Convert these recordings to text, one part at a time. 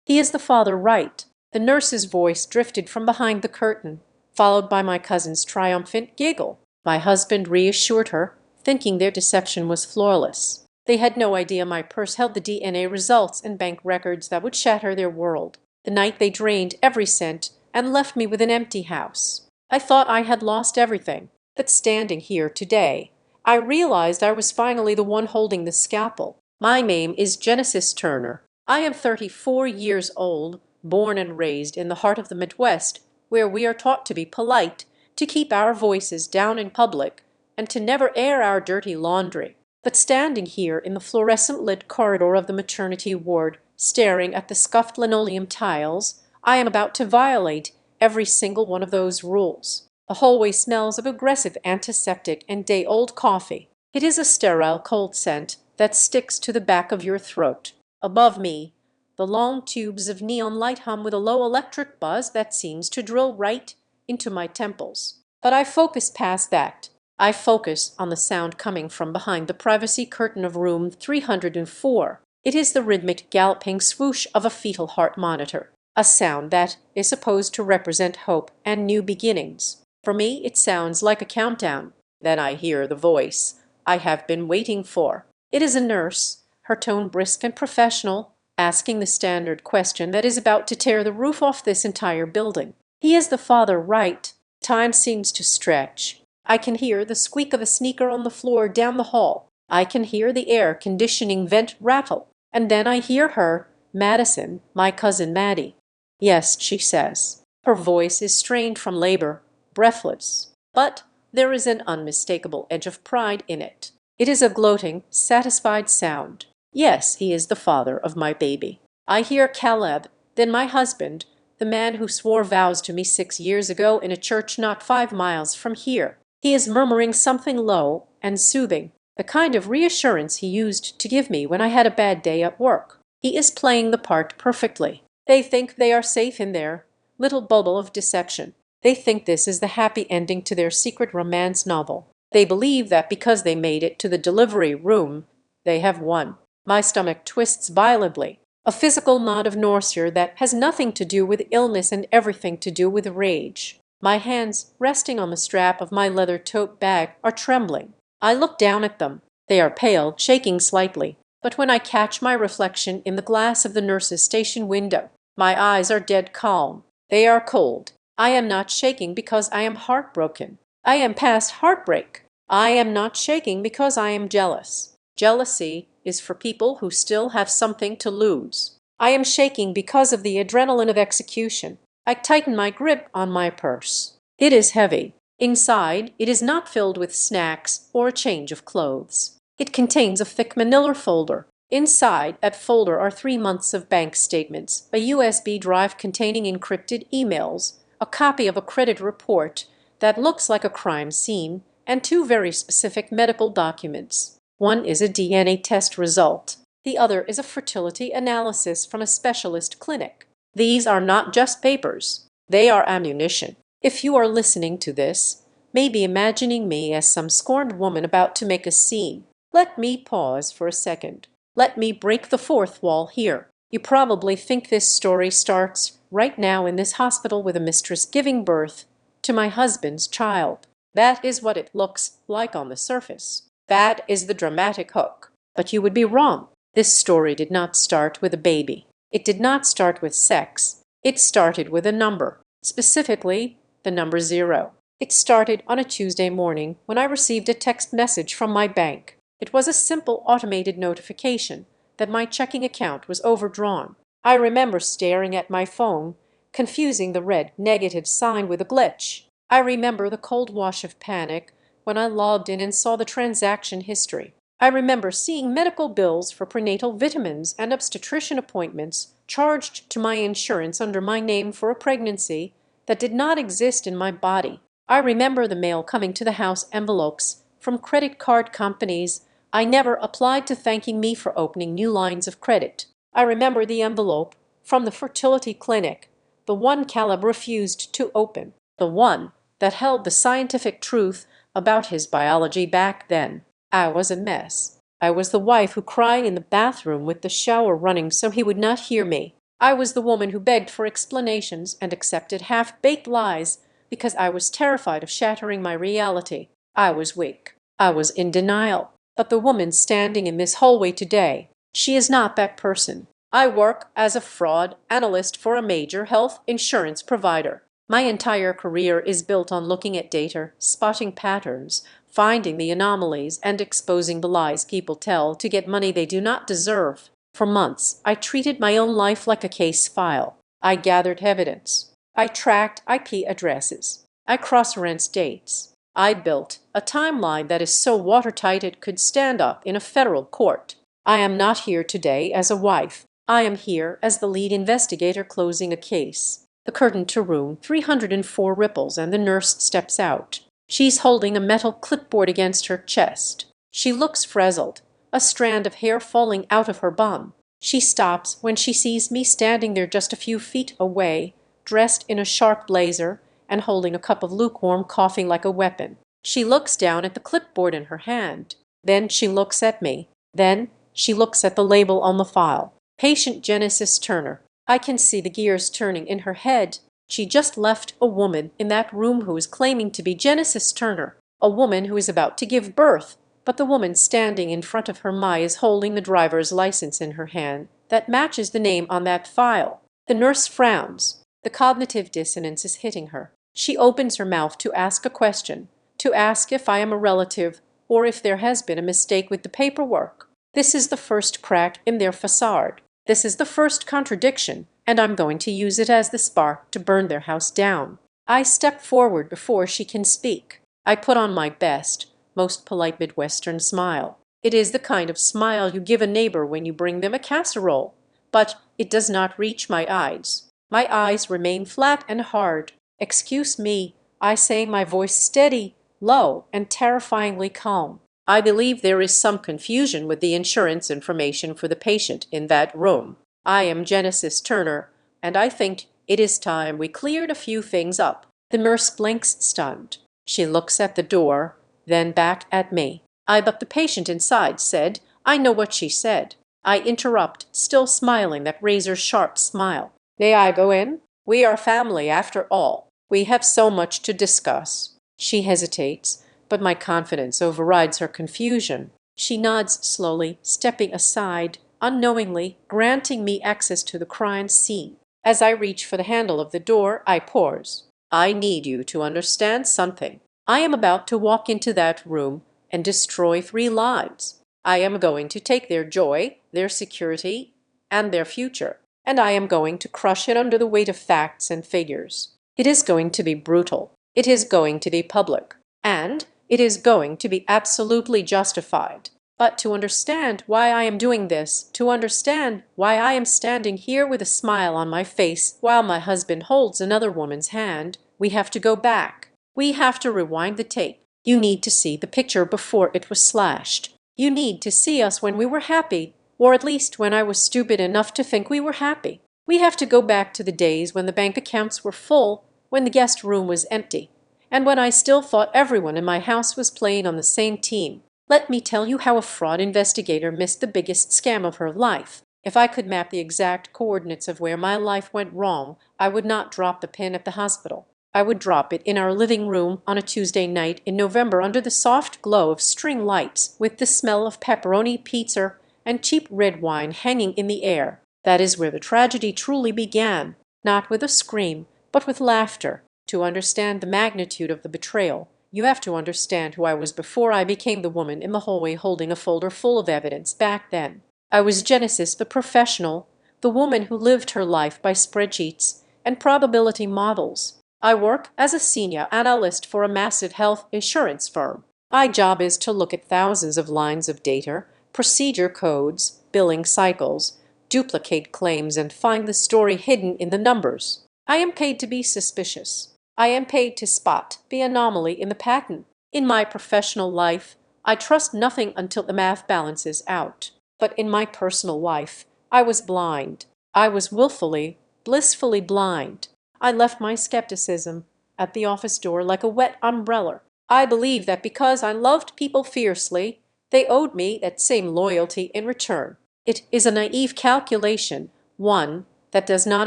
He is the father, right? The nurse's voice drifted from behind the curtain, followed by my cousin's triumphant giggle. My husband reassured her, thinking their deception was flawless. They had no idea my purse held the DNA results and bank records that would shatter their world. The night they drained every cent and left me with an empty house. I thought I had lost everything, but standing here today, I realized I was finally the one holding the scalpel. My name is Genesis Turner. I am 34 years old, born and raised in the heart of the Midwest, where we are taught to be polite, to keep our voices down in public, and to never air our dirty laundry. But standing here in the fluorescent-lit corridor of the maternity ward, staring at the scuffed linoleum tiles, I am about to violate every single one of those rules. The hallway smells of aggressive antiseptic and day-old coffee. It is a sterile cold scent that sticks to the back of your throat. Above me, the long tubes of neon light hum with a low electric buzz that seems to drill right into my temples. But I focus past that. I focus on the sound coming from behind the privacy curtain of room 304. It is the rhythmic galloping swoosh of a fetal heart monitor, a sound that is supposed to represent hope and new beginnings. For me, it sounds like a countdown. Then I hear the voice I have been waiting for. It is a nurse, her tone brisk and professional, asking the standard question that is about to tear the roof off this entire building. He is the father, right? Time seems to stretch. I can hear the squeak of a sneaker on the floor down the hall. I can hear the air conditioning vent rattle. And then I hear her, Madison, my cousin Maddie. Yes, she says. Her voice is strained from labor, breathless. But there is an unmistakable edge of pride in it. It is a gloating, satisfied sound. Yes, he is the father of my baby. I hear Caleb, then my husband, the man who swore vows to me 6 years ago in a church not 5 miles from here. He is murmuring something low and soothing, the kind of reassurance he used to give me when I had a bad day at work. He is playing the part perfectly. They think they are safe in their little bubble of deception. They think this is the happy ending to their secret romance novel. They believe that because they made it to the delivery room, they have won. My stomach twists violently, a physical knot of nausea that has nothing to do with illness and everything to do with rage. My hands, resting on the strap of my leather tote bag, are trembling. I look down at them. They are pale, shaking slightly. But when I catch my reflection in the glass of the nurse's station window, my eyes are dead calm. They are cold. I am not shaking because I am heartbroken. I am past heartbreak. I am not shaking because I am jealous. Jealousy is for people who still have something to lose. I am shaking because of the adrenaline of execution. I tighten my grip on my purse. It is heavy. Inside, it is not filled with snacks or a change of clothes. It contains a thick manila folder. Inside that folder are 3 months of bank statements, a USB drive containing encrypted emails, a copy of a credit report that looks like a crime scene, and 2 very specific medical documents. One is a DNA test result. The other is a fertility analysis from a specialist clinic. These are not just papers. They are ammunition. If you are listening to this, maybe imagining me as some scorned woman about to make a scene, let me pause for a second. Let me break the fourth wall here. You probably think this story starts right now in this hospital with a mistress giving birth to my husband's child. That is what it looks like on the surface. That is the dramatic hook. But you would be wrong. This story did not start with a baby. It did not start with sex. It started with a number, specifically the number 0. It started on a Tuesday morning when I received a text message from my bank. It was a simple automated notification that my checking account was overdrawn. I remember staring at my phone, confusing the red negative sign with a glitch. I remember the cold wash of panic when I logged in and saw the transaction history. I remember seeing medical bills for prenatal vitamins and obstetrician appointments charged to my insurance under my name for a pregnancy that did not exist in my body. I remember the mail coming to the house envelopes from credit card companies I never applied to thanking me for opening new lines of credit. I remember the envelope from the fertility clinic, the one Caleb refused to open, the one that held the scientific truth about his biology back then. I was a mess. I was the wife who cried in the bathroom with the shower running so he would not hear me. I was the woman who begged for explanations and accepted half-baked lies because I was terrified of shattering my reality. I was weak. I was in denial. But the woman standing in this hallway today, she is not that person. I work as a fraud analyst for a major health insurance provider. My entire career is built on looking at data, spotting patterns, finding the anomalies, and exposing the lies people tell to get money they do not deserve. For months, I treated my own life like a case file. I gathered evidence. I tracked IP addresses. I cross-referenced dates. I built a timeline that is so watertight it could stand up in a federal court. I am not here today as a wife. I am here as the lead investigator closing a case. The curtain to room 304 ripples and the nurse steps out. She's holding a metal clipboard against her chest. She looks frazzled, a strand of hair falling out of her bum. She stops when she sees me standing there just a few feet away, dressed in a sharp blazer and holding a cup of lukewarm coffee like a weapon. She looks down at the clipboard in her hand. Then she looks at me. Then she looks at the label on the file. Patient Genesis Turner. I can see the gears turning in her head. She just left a woman in that room who is claiming to be Genesis Turner, a woman who is about to give birth. But the woman standing in front of her is holding the driver's license in her hand that matches the name on that file. The nurse frowns. The cognitive dissonance is hitting her. She opens her mouth to ask a question, to ask if I am a relative or if there has been a mistake with the paperwork. This is the first crack in their facade. This is the first contradiction, and I'm going to use it as the spark to burn their house down. I step forward before she can speak. I put on my best, most polite Midwestern smile. It is the kind of smile you give a neighbor when you bring them a casserole. But it does not reach my eyes. My eyes remain flat and hard. Excuse me, I say, my voice steady, low, and terrifyingly calm. I believe there is some confusion with the insurance information for the patient in that room. I am Genesis Turner, and I think it is time we cleared a few things up. The nurse blinks stunned. She looks at the door, then back at me. But the patient inside said, I know what she said. I interrupt, still smiling that razor-sharp smile. May I go in? We are family after all. We have so much to discuss. She hesitates, but my confidence overrides her confusion. She nods slowly, stepping aside, unknowingly granting me access to the crime scene. As I reach for the handle of the door, I pause. I need you to understand something. I am about to walk into that room and destroy 3 lives. I am going to take their joy, their security, and their future, and I am going to crush it under the weight of facts and figures. It is going to be brutal. It is going to be public. And it is going to be absolutely justified. But to understand why I am doing this, to understand why I am standing here with a smile on my face while my husband holds another woman's hand, we have to go back. We have to rewind the tape. You need to see the picture before it was slashed. You need to see us when we were happy, or at least when I was stupid enough to think we were happy. We have to go back to the days when the bank accounts were full, when the guest room was empty, and when I still thought everyone in my house was playing on the same team. Let me tell you how a fraud investigator missed the biggest scam of her life. If I could map the exact coordinates of where my life went wrong, I would not drop the pin at the hospital. I would drop it in our living room on a Tuesday night in November under the soft glow of string lights, with the smell of pepperoni pizza and cheap red wine hanging in the air. That is where the tragedy truly began, not with a scream, but with laughter. To understand the magnitude of the betrayal, you have to understand who I was before I became the woman in the hallway holding a folder full of evidence back then. I was Genesis, the professional, the woman who lived her life by spreadsheets and probability models. I work as a senior analyst for a massive health insurance firm. My job is to look at thousands of lines of data, procedure codes, billing cycles, duplicate claims, and find the story hidden in the numbers. I am paid to be suspicious. I am paid to spot the anomaly in the pattern. In my professional life, I trust nothing until the math balances out. But in my personal life, I was blind. I was willfully, blissfully blind. I left my skepticism at the office door like a wet umbrella. I believed that because I loved people fiercely, they owed me that same loyalty in return. It is a naive calculation, one that does not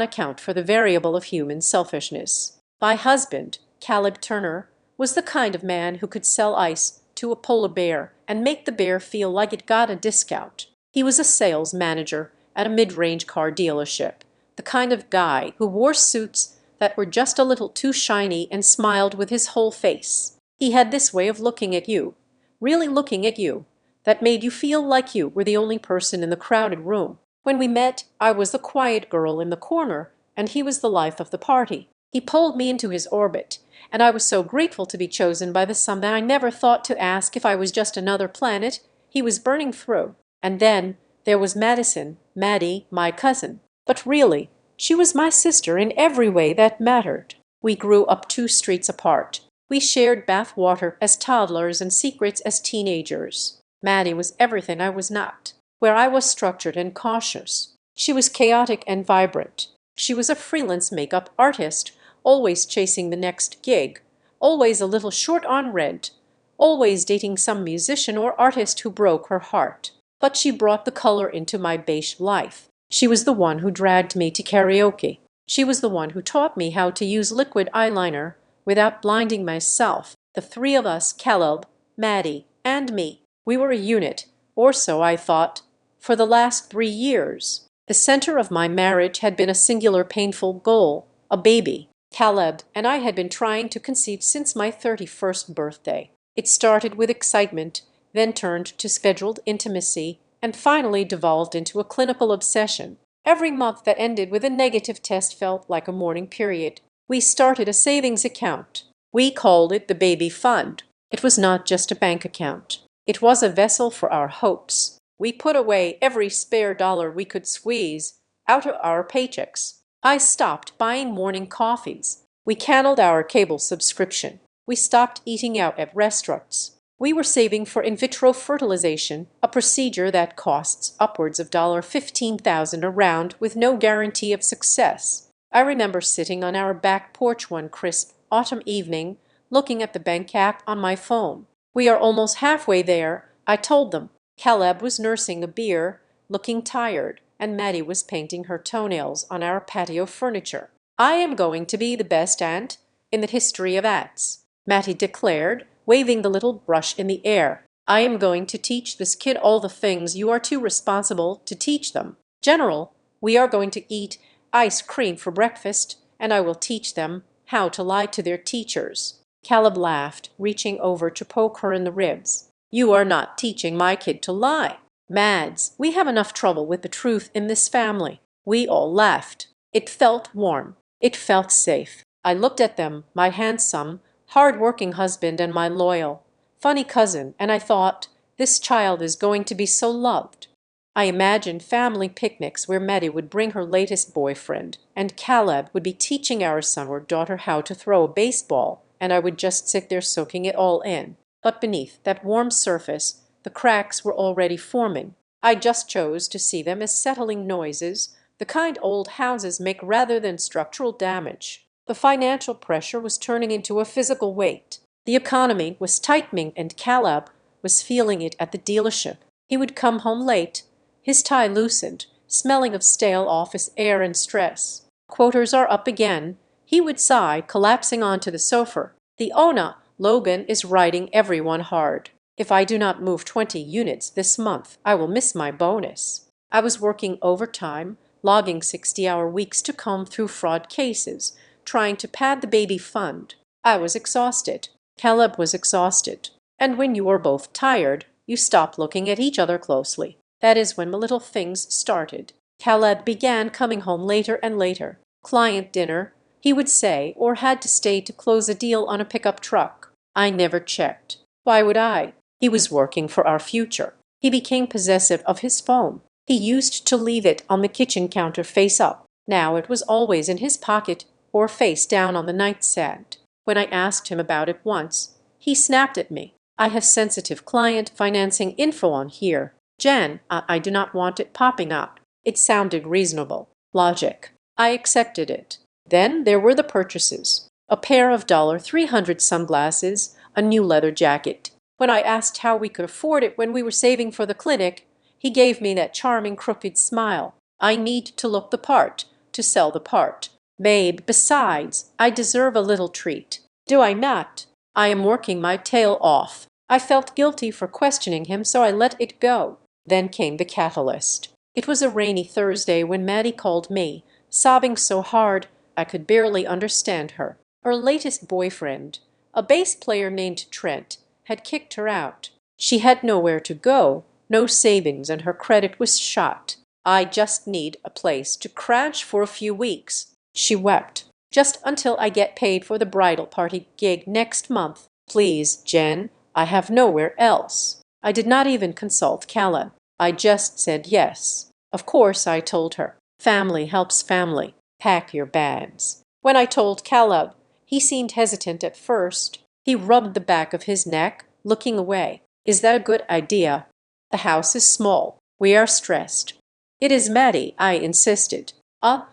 account for the variable of human selfishness. My husband, Caleb Turner, was the kind of man who could sell ice to a polar bear and make the bear feel like it got a discount. He was a sales manager at a mid-range car dealership, the kind of guy who wore suits that were just a little too shiny and smiled with his whole face. He had this way of looking at you, really looking at you, that made you feel like you were the only person in the crowded room. When we met, I was the quiet girl in the corner, and he was the life of the party. He pulled me into his orbit, and I was so grateful to be chosen by the sun that I never thought to ask if I was just another planet he was burning through. And then there was Maddie, my cousin. But really, she was my sister in every way that mattered. We grew up 2 streets apart. We shared bath water as toddlers and secrets as teenagers. Maddie was everything I was not. Where I was structured and cautious, she was chaotic and vibrant. She was a freelance makeup artist, always chasing the next gig, always a little short on rent, always dating some musician or artist who broke her heart. But she brought the color into my beige life. She was the one who dragged me to karaoke. She was the one who taught me how to use liquid eyeliner without blinding myself. The 3 of us, Caleb, Maddie, and me, we were a unit, or so I thought, for the last 3 years. The center of my marriage had been a singular painful goal, a baby. Caleb and I had been trying to conceive since my 31st birthday. It started with excitement, then turned to scheduled intimacy, and finally devolved into a clinical obsession. Every month that ended with a negative test felt like a mourning period. We started a savings account. We called it the baby fund. It was not just a bank account. It was a vessel for our hopes. We put away every spare dollar we could squeeze out of our paychecks. I stopped buying morning coffees. We canceled our cable subscription. We stopped eating out at restaurants. We were saving for in vitro fertilization, a procedure that costs upwards of $15,000 a round with no guarantee of success. I remember sitting on our back porch one crisp autumn evening, looking at the bank app on my phone. We are almost halfway there, I told them. Caleb was nursing a beer, looking tired, and Maddie was painting her toenails on our patio furniture. I am going to be the best aunt in the history of aunts, Maddie declared, waving the little brush in the air. I am going to teach this kid all the things you are too responsible to teach them. General, we are going to eat ice cream for breakfast, and I will teach them how to lie to their teachers. Caleb laughed, reaching over to poke her in the ribs. You are not teaching my kid to lie. Mads, we have enough trouble with the truth in this family. We all laughed. It felt warm. It felt safe. I looked at them, my handsome, hard-working husband and my loyal, funny cousin, and I thought, this child is going to be so loved. I imagined family picnics where Maddie would bring her latest boyfriend, and Caleb would be teaching our son or daughter how to throw a baseball, and I would just sit there soaking it all in. But beneath that warm surface, the cracks were already forming. I just chose to see them as settling noises, the kind old houses make rather than structural damage. The financial pressure was turning into a physical weight. The economy was tightening, and Caleb was feeling it at the dealership. He would come home late, his tie loosened, smelling of stale office air and stress. Quotas are up again, he would sigh, collapsing onto the sofa. The owner, Logan, is riding everyone hard. If I do not move 20 units this month, I will miss my bonus. I was working overtime, logging 60-hour weeks to comb through fraud cases, trying to pad the baby fund. I was exhausted. Caleb was exhausted. And when you are both tired, you stop looking at each other closely. That is when the little things started. Caleb began coming home later and later. Client dinner, he would say, or had to stay to close a deal on a pickup truck. I never checked. Why would I? He was working for our future. He became possessive of his phone. He used to leave it on the kitchen counter face up. Now it was always in his pocket or face down on the nightstand. When I asked him about it once, he snapped at me. I have sensitive client financing info on here. Jen, I do not want it popping up. It sounded reasonable. Logic. I accepted it. Then there were the purchases. A pair of $300 sunglasses, a new leather jacket. When I asked how we could afford it when we were saving for the clinic, he gave me that charming crooked smile. I need to look the part, to sell the part. Babe, besides, I deserve a little treat. Do I not? I am working my tail off. I felt guilty for questioning him, so I let it go. Then came the catalyst. It was a rainy Thursday when Maddie called me, sobbing so hard I could barely understand her. Her latest boyfriend, a bass player named Trent, had kicked her out. She had nowhere to go, no savings, and her credit was shot. I just need a place to crash for a few weeks, she wept. Just until I get paid for the bridal party gig next month. Please, Jen, I have nowhere else. I did not even consult Caleb. I just said yes. Of course, I told her. Family helps family. Pack your bags. When I told Caleb, he seemed hesitant at first. He rubbed the back of his neck, looking away. Is that a good idea? The house is small. We are stressed. It is Maddie, I insisted.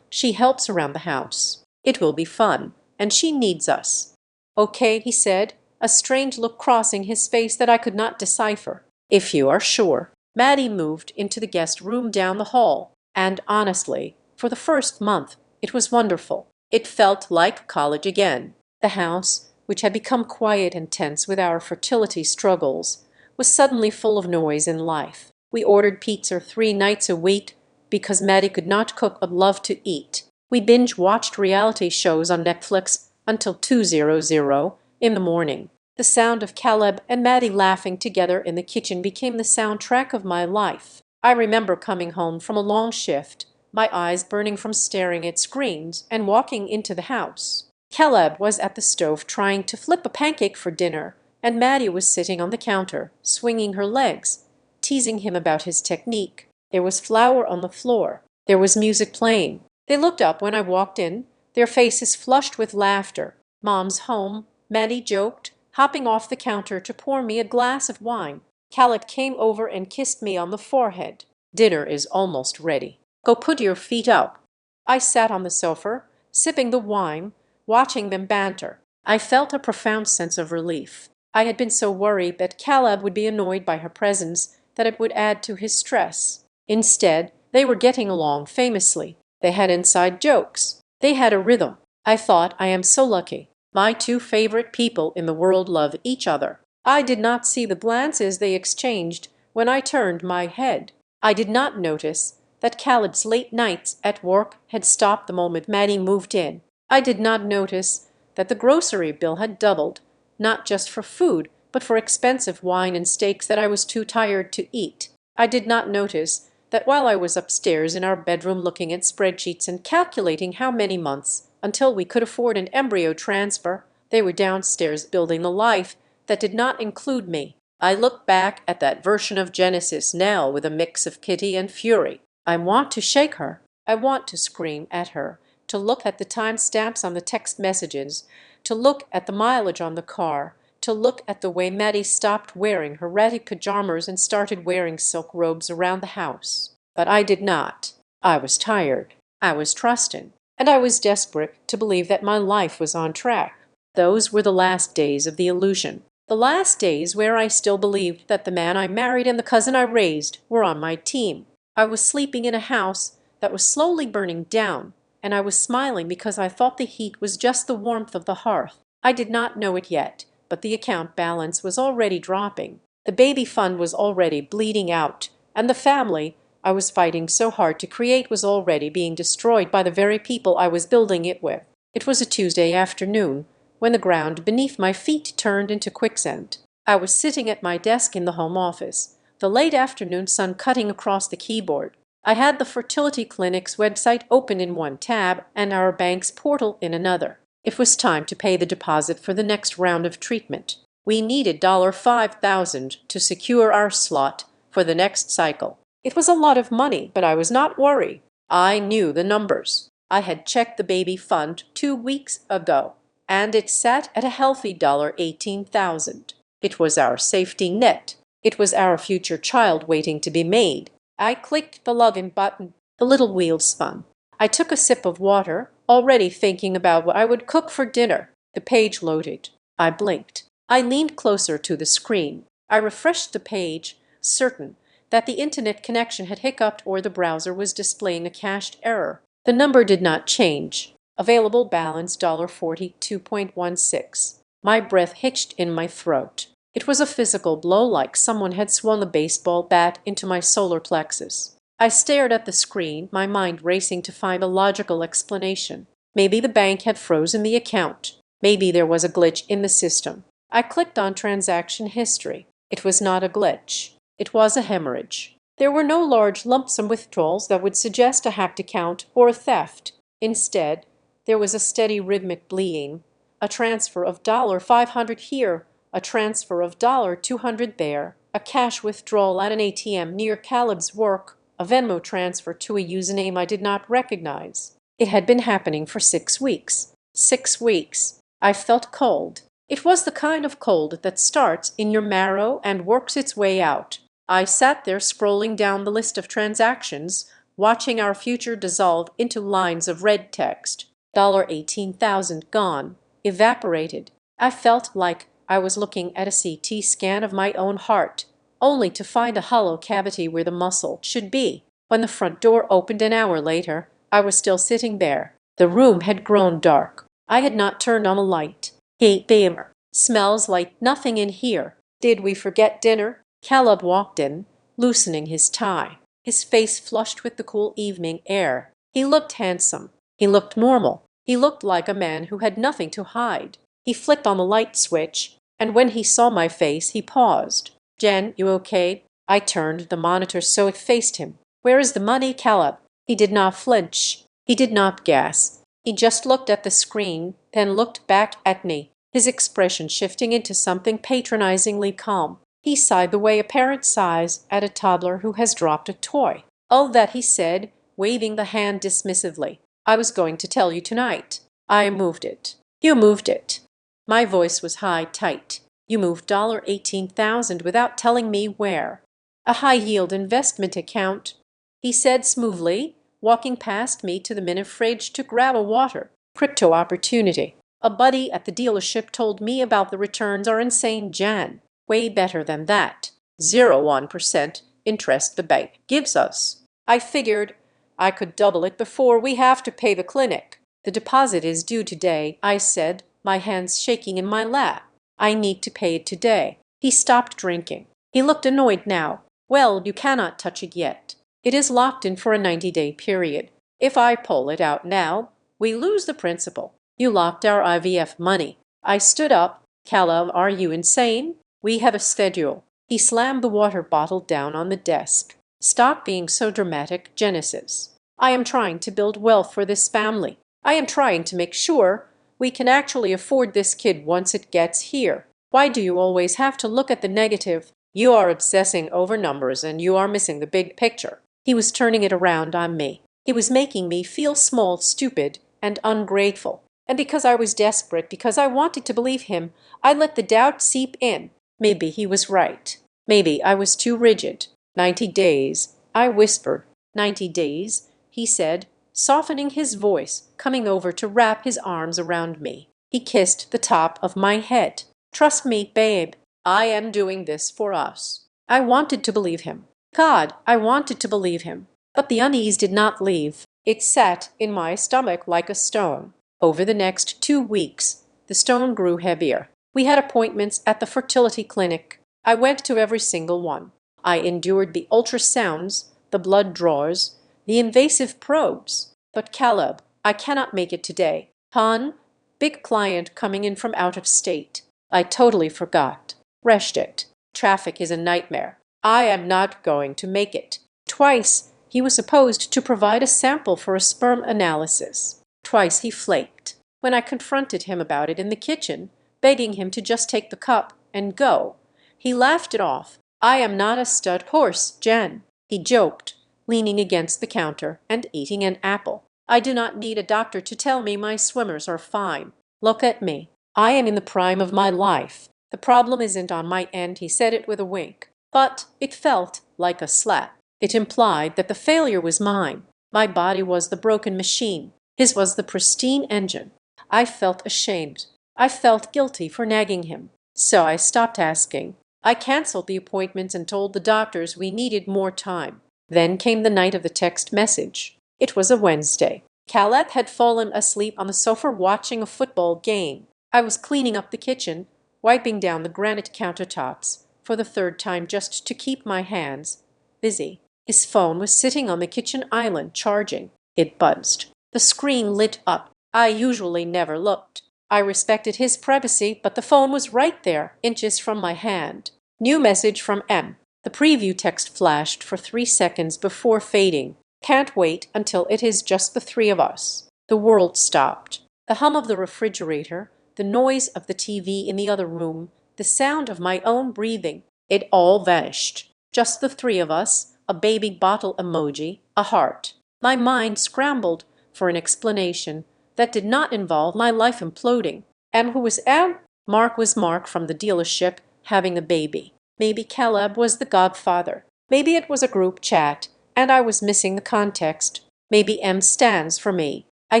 She helps around the house. It will be fun, and she needs us. Okay, he said, a strange look crossing his face that I could not decipher. If you are sure. Maddie moved into the guest room down the hall, and honestly, for the first month, it was wonderful. It felt like college again. The house, which had become quiet and tense with our fertility struggles, was suddenly full of noise and life. We ordered pizza 3 nights a week because Maddie could not cook but loved to eat. We binge-watched reality shows on Netflix until 2:00 in the morning. The sound of Caleb and Maddie laughing together in the kitchen became the soundtrack of my life. I remember coming home from a long shift, my eyes burning from staring at screens, and walking into the house. Caleb was at the stove trying to flip a pancake for dinner, and Maddie was sitting on the counter, swinging her legs, teasing him about his technique. There was flour on the floor. There was music playing. They looked up when I walked in, their faces flushed with laughter. Mom's home, Maddie joked, hopping off the counter to pour me a glass of wine. Caleb came over and kissed me on the forehead. Dinner is almost ready. Go put your feet up. I sat on the sofa, sipping the wine, watching them banter. I felt a profound sense of relief. I had been so worried that Caleb would be annoyed by her presence that it would add to his stress. Instead, they were getting along famously. They had inside jokes. They had a rhythm. I thought, I am so lucky. My 2 favorite people in the world love each other. I did not see the glances they exchanged when I turned my head. I did not notice that Caleb's late nights at work had stopped the moment Maddie moved in. I did not notice that the grocery bill had doubled, not just for food, but for expensive wine and steaks that I was too tired to eat. I did not notice that while I was upstairs in our bedroom looking at spreadsheets and calculating how many months until we could afford an embryo transfer, they were downstairs building the life that did not include me. I look back at that version of Genesis now with a mix of pity and fury. I want to shake her. I want to scream at her, to look at the timestamps on the text messages, to look at the mileage on the car, to look at the way Maddie stopped wearing her ratty pajamas and started wearing silk robes around the house. But I did not. I was tired. I was trusting. And I was desperate to believe that my life was on track. Those were the last days of the illusion. The last days where I still believed that the man I married and the cousin I raised were on my team. I was sleeping in a house that was slowly burning down, and I was smiling because I thought the heat was just the warmth of the hearth. I did not know it yet, but the account balance was already dropping. The baby fund was already bleeding out, and the family I was fighting so hard to create was already being destroyed by the very people I was building it with. It was a Tuesday afternoon when the ground beneath my feet turned into quicksand. I was sitting at my desk in the home office, the late afternoon sun cutting across the keyboard. I had the fertility clinic's website open in one tab and our bank's portal in another. It was time to pay the deposit for the next round of treatment. We needed $5,000 to secure our slot for the next cycle. It was a lot of money, but I was not worried. I knew the numbers. I had checked the baby fund 2 weeks ago, and it sat at a healthy $18,000. It was our safety net. It was our future child waiting to be made. I clicked the login button. The little wheel spun. I took a sip of water, already thinking about what I would cook for dinner. The page loaded. I blinked. I leaned closer to the screen. I refreshed the page, certain that the internet connection had hiccuped or the browser was displaying a cached error. The number did not change. Available balance $42.16. My breath hitched in my throat. It was a physical blow, like someone had swung a baseball bat into my solar plexus. I stared at the screen, my mind racing to find a logical explanation. Maybe the bank had frozen the account. Maybe there was a glitch in the system. I clicked on transaction history. It was not a glitch. It was a hemorrhage. There were no large lump sum withdrawals that would suggest a hacked account or a theft. Instead, there was a steady rhythmic bleeding. A transfer of $500 here, a transfer of $200 there, a cash withdrawal at an ATM near Caleb's work, a Venmo transfer to a username I did not recognize. It had been happening for 6 weeks. 6 weeks. I felt cold. It was the kind of cold that starts in your marrow and works its way out. I sat there scrolling down the list of transactions, watching our future dissolve into lines of red text. $18,000 gone. Evaporated. I felt like I was looking at a CT scan of my own heart, only to find a hollow cavity where the muscle should be. When the front door opened an hour later, I was still sitting there. The room had grown dark. I had not turned on a light. Hey, Bamer. Smells like nothing in here. Did we forget dinner? Caleb walked in, loosening his tie. His face flushed with the cool evening air. He looked handsome. He looked normal. He looked like a man who had nothing to hide. He flicked on the light switch, and when he saw my face, he paused. "Jen, you okay?" I turned the monitor so it faced him. "Where is the money, Caleb?" He did not flinch. He did not gasp. He just looked at the screen, then looked back at me, his expression shifting into something patronizingly calm. He sighed the way a parent sighs at a toddler who has dropped a toy. "Oh, that," he said, waving the hand dismissively. "I was going to tell you tonight. I moved it." "You moved it." My voice was high, tight. "You moved $18,000 without telling me where." "A high-yield investment account," he said smoothly, walking past me to the minute fridge to grab a water. "Crypto opportunity. A buddy at the dealership told me about the returns are insane, Jan. Way better than that. 0.1% interest the bank gives us. I figured I could double it before we have to pay the clinic." "The deposit is due today," I said, my hands shaking in my lap. "I need to pay it today." He stopped drinking. He looked annoyed now. "Well, you cannot touch it yet. It is locked in for a 90-day period. If I pull it out now, we lose the principal. You locked our IVF money." I stood up. "Caleb, are you insane? We have a schedule." He slammed the water bottle down on the desk. "Stop being so dramatic, Genesis. I am trying to build wealth for this family. I am trying to make sure we can actually afford this kid once it gets here. Why do you always have to look at the negative? You are obsessing over numbers and you are missing the big picture." He was turning it around on me. He was making me feel small, stupid, and ungrateful. And because I was desperate, because I wanted to believe him, I let the doubt seep in. Maybe he was right. Maybe I was too rigid. 90 days, I whispered. 90 days, he said, softening his voice, coming over to wrap his arms around me. He kissed the top of my head. "Trust me, babe. I am doing this for us." I wanted to believe him. God, I wanted to believe him. But the unease did not leave. It sat in my stomach like a stone. Over the next 2 weeks, the stone grew heavier. We had appointments at the fertility clinic. I went to every single one. I endured the ultrasounds, the blood draws, the invasive probes. But Caleb, I cannot make it today. Hon, big client coming in from out of state. I totally forgot. Rushed it. Traffic is a nightmare. I am not going to make it. Twice he was supposed to provide a sample for a sperm analysis. Twice he flaked. When I confronted him about it in the kitchen, begging him to just take the cup and go, he laughed it off. "I am not a stud horse, Jen," he joked, leaning against the counter and eating an apple. "I do not need a doctor to tell me my swimmers are fine. Look at me. I am in the prime of my life. The problem isn't on my end," he said it with a wink. But it felt like a slap. It implied that the failure was mine. My body was the broken machine. His was the pristine engine. I felt ashamed. I felt guilty for nagging him. So I stopped asking. I canceled the appointments and told the doctors we needed more time. Then came the night of the text message. It was a Wednesday. Caleb had fallen asleep on the sofa watching a football game. I was cleaning up the kitchen, wiping down the granite countertops for the third time just to keep my hands busy. His phone was sitting on the kitchen island charging. It buzzed. The screen lit up. I usually never looked. I respected his privacy, but the phone was right there, inches from my hand. New message from M. The preview text flashed for 3 seconds before fading. Can't wait until it is just the three of us. The world stopped. The hum of the refrigerator, the noise of the TV in the other room, the sound of my own breathing, it all vanished. Just the three of us, a baby bottle emoji, a heart. My mind scrambled for an explanation that did not involve my life imploding. And who was M? Mark was Mark from the dealership having a baby. Maybe Caleb was the godfather. Maybe it was a group chat and I was missing the context. Maybe M stands for me. I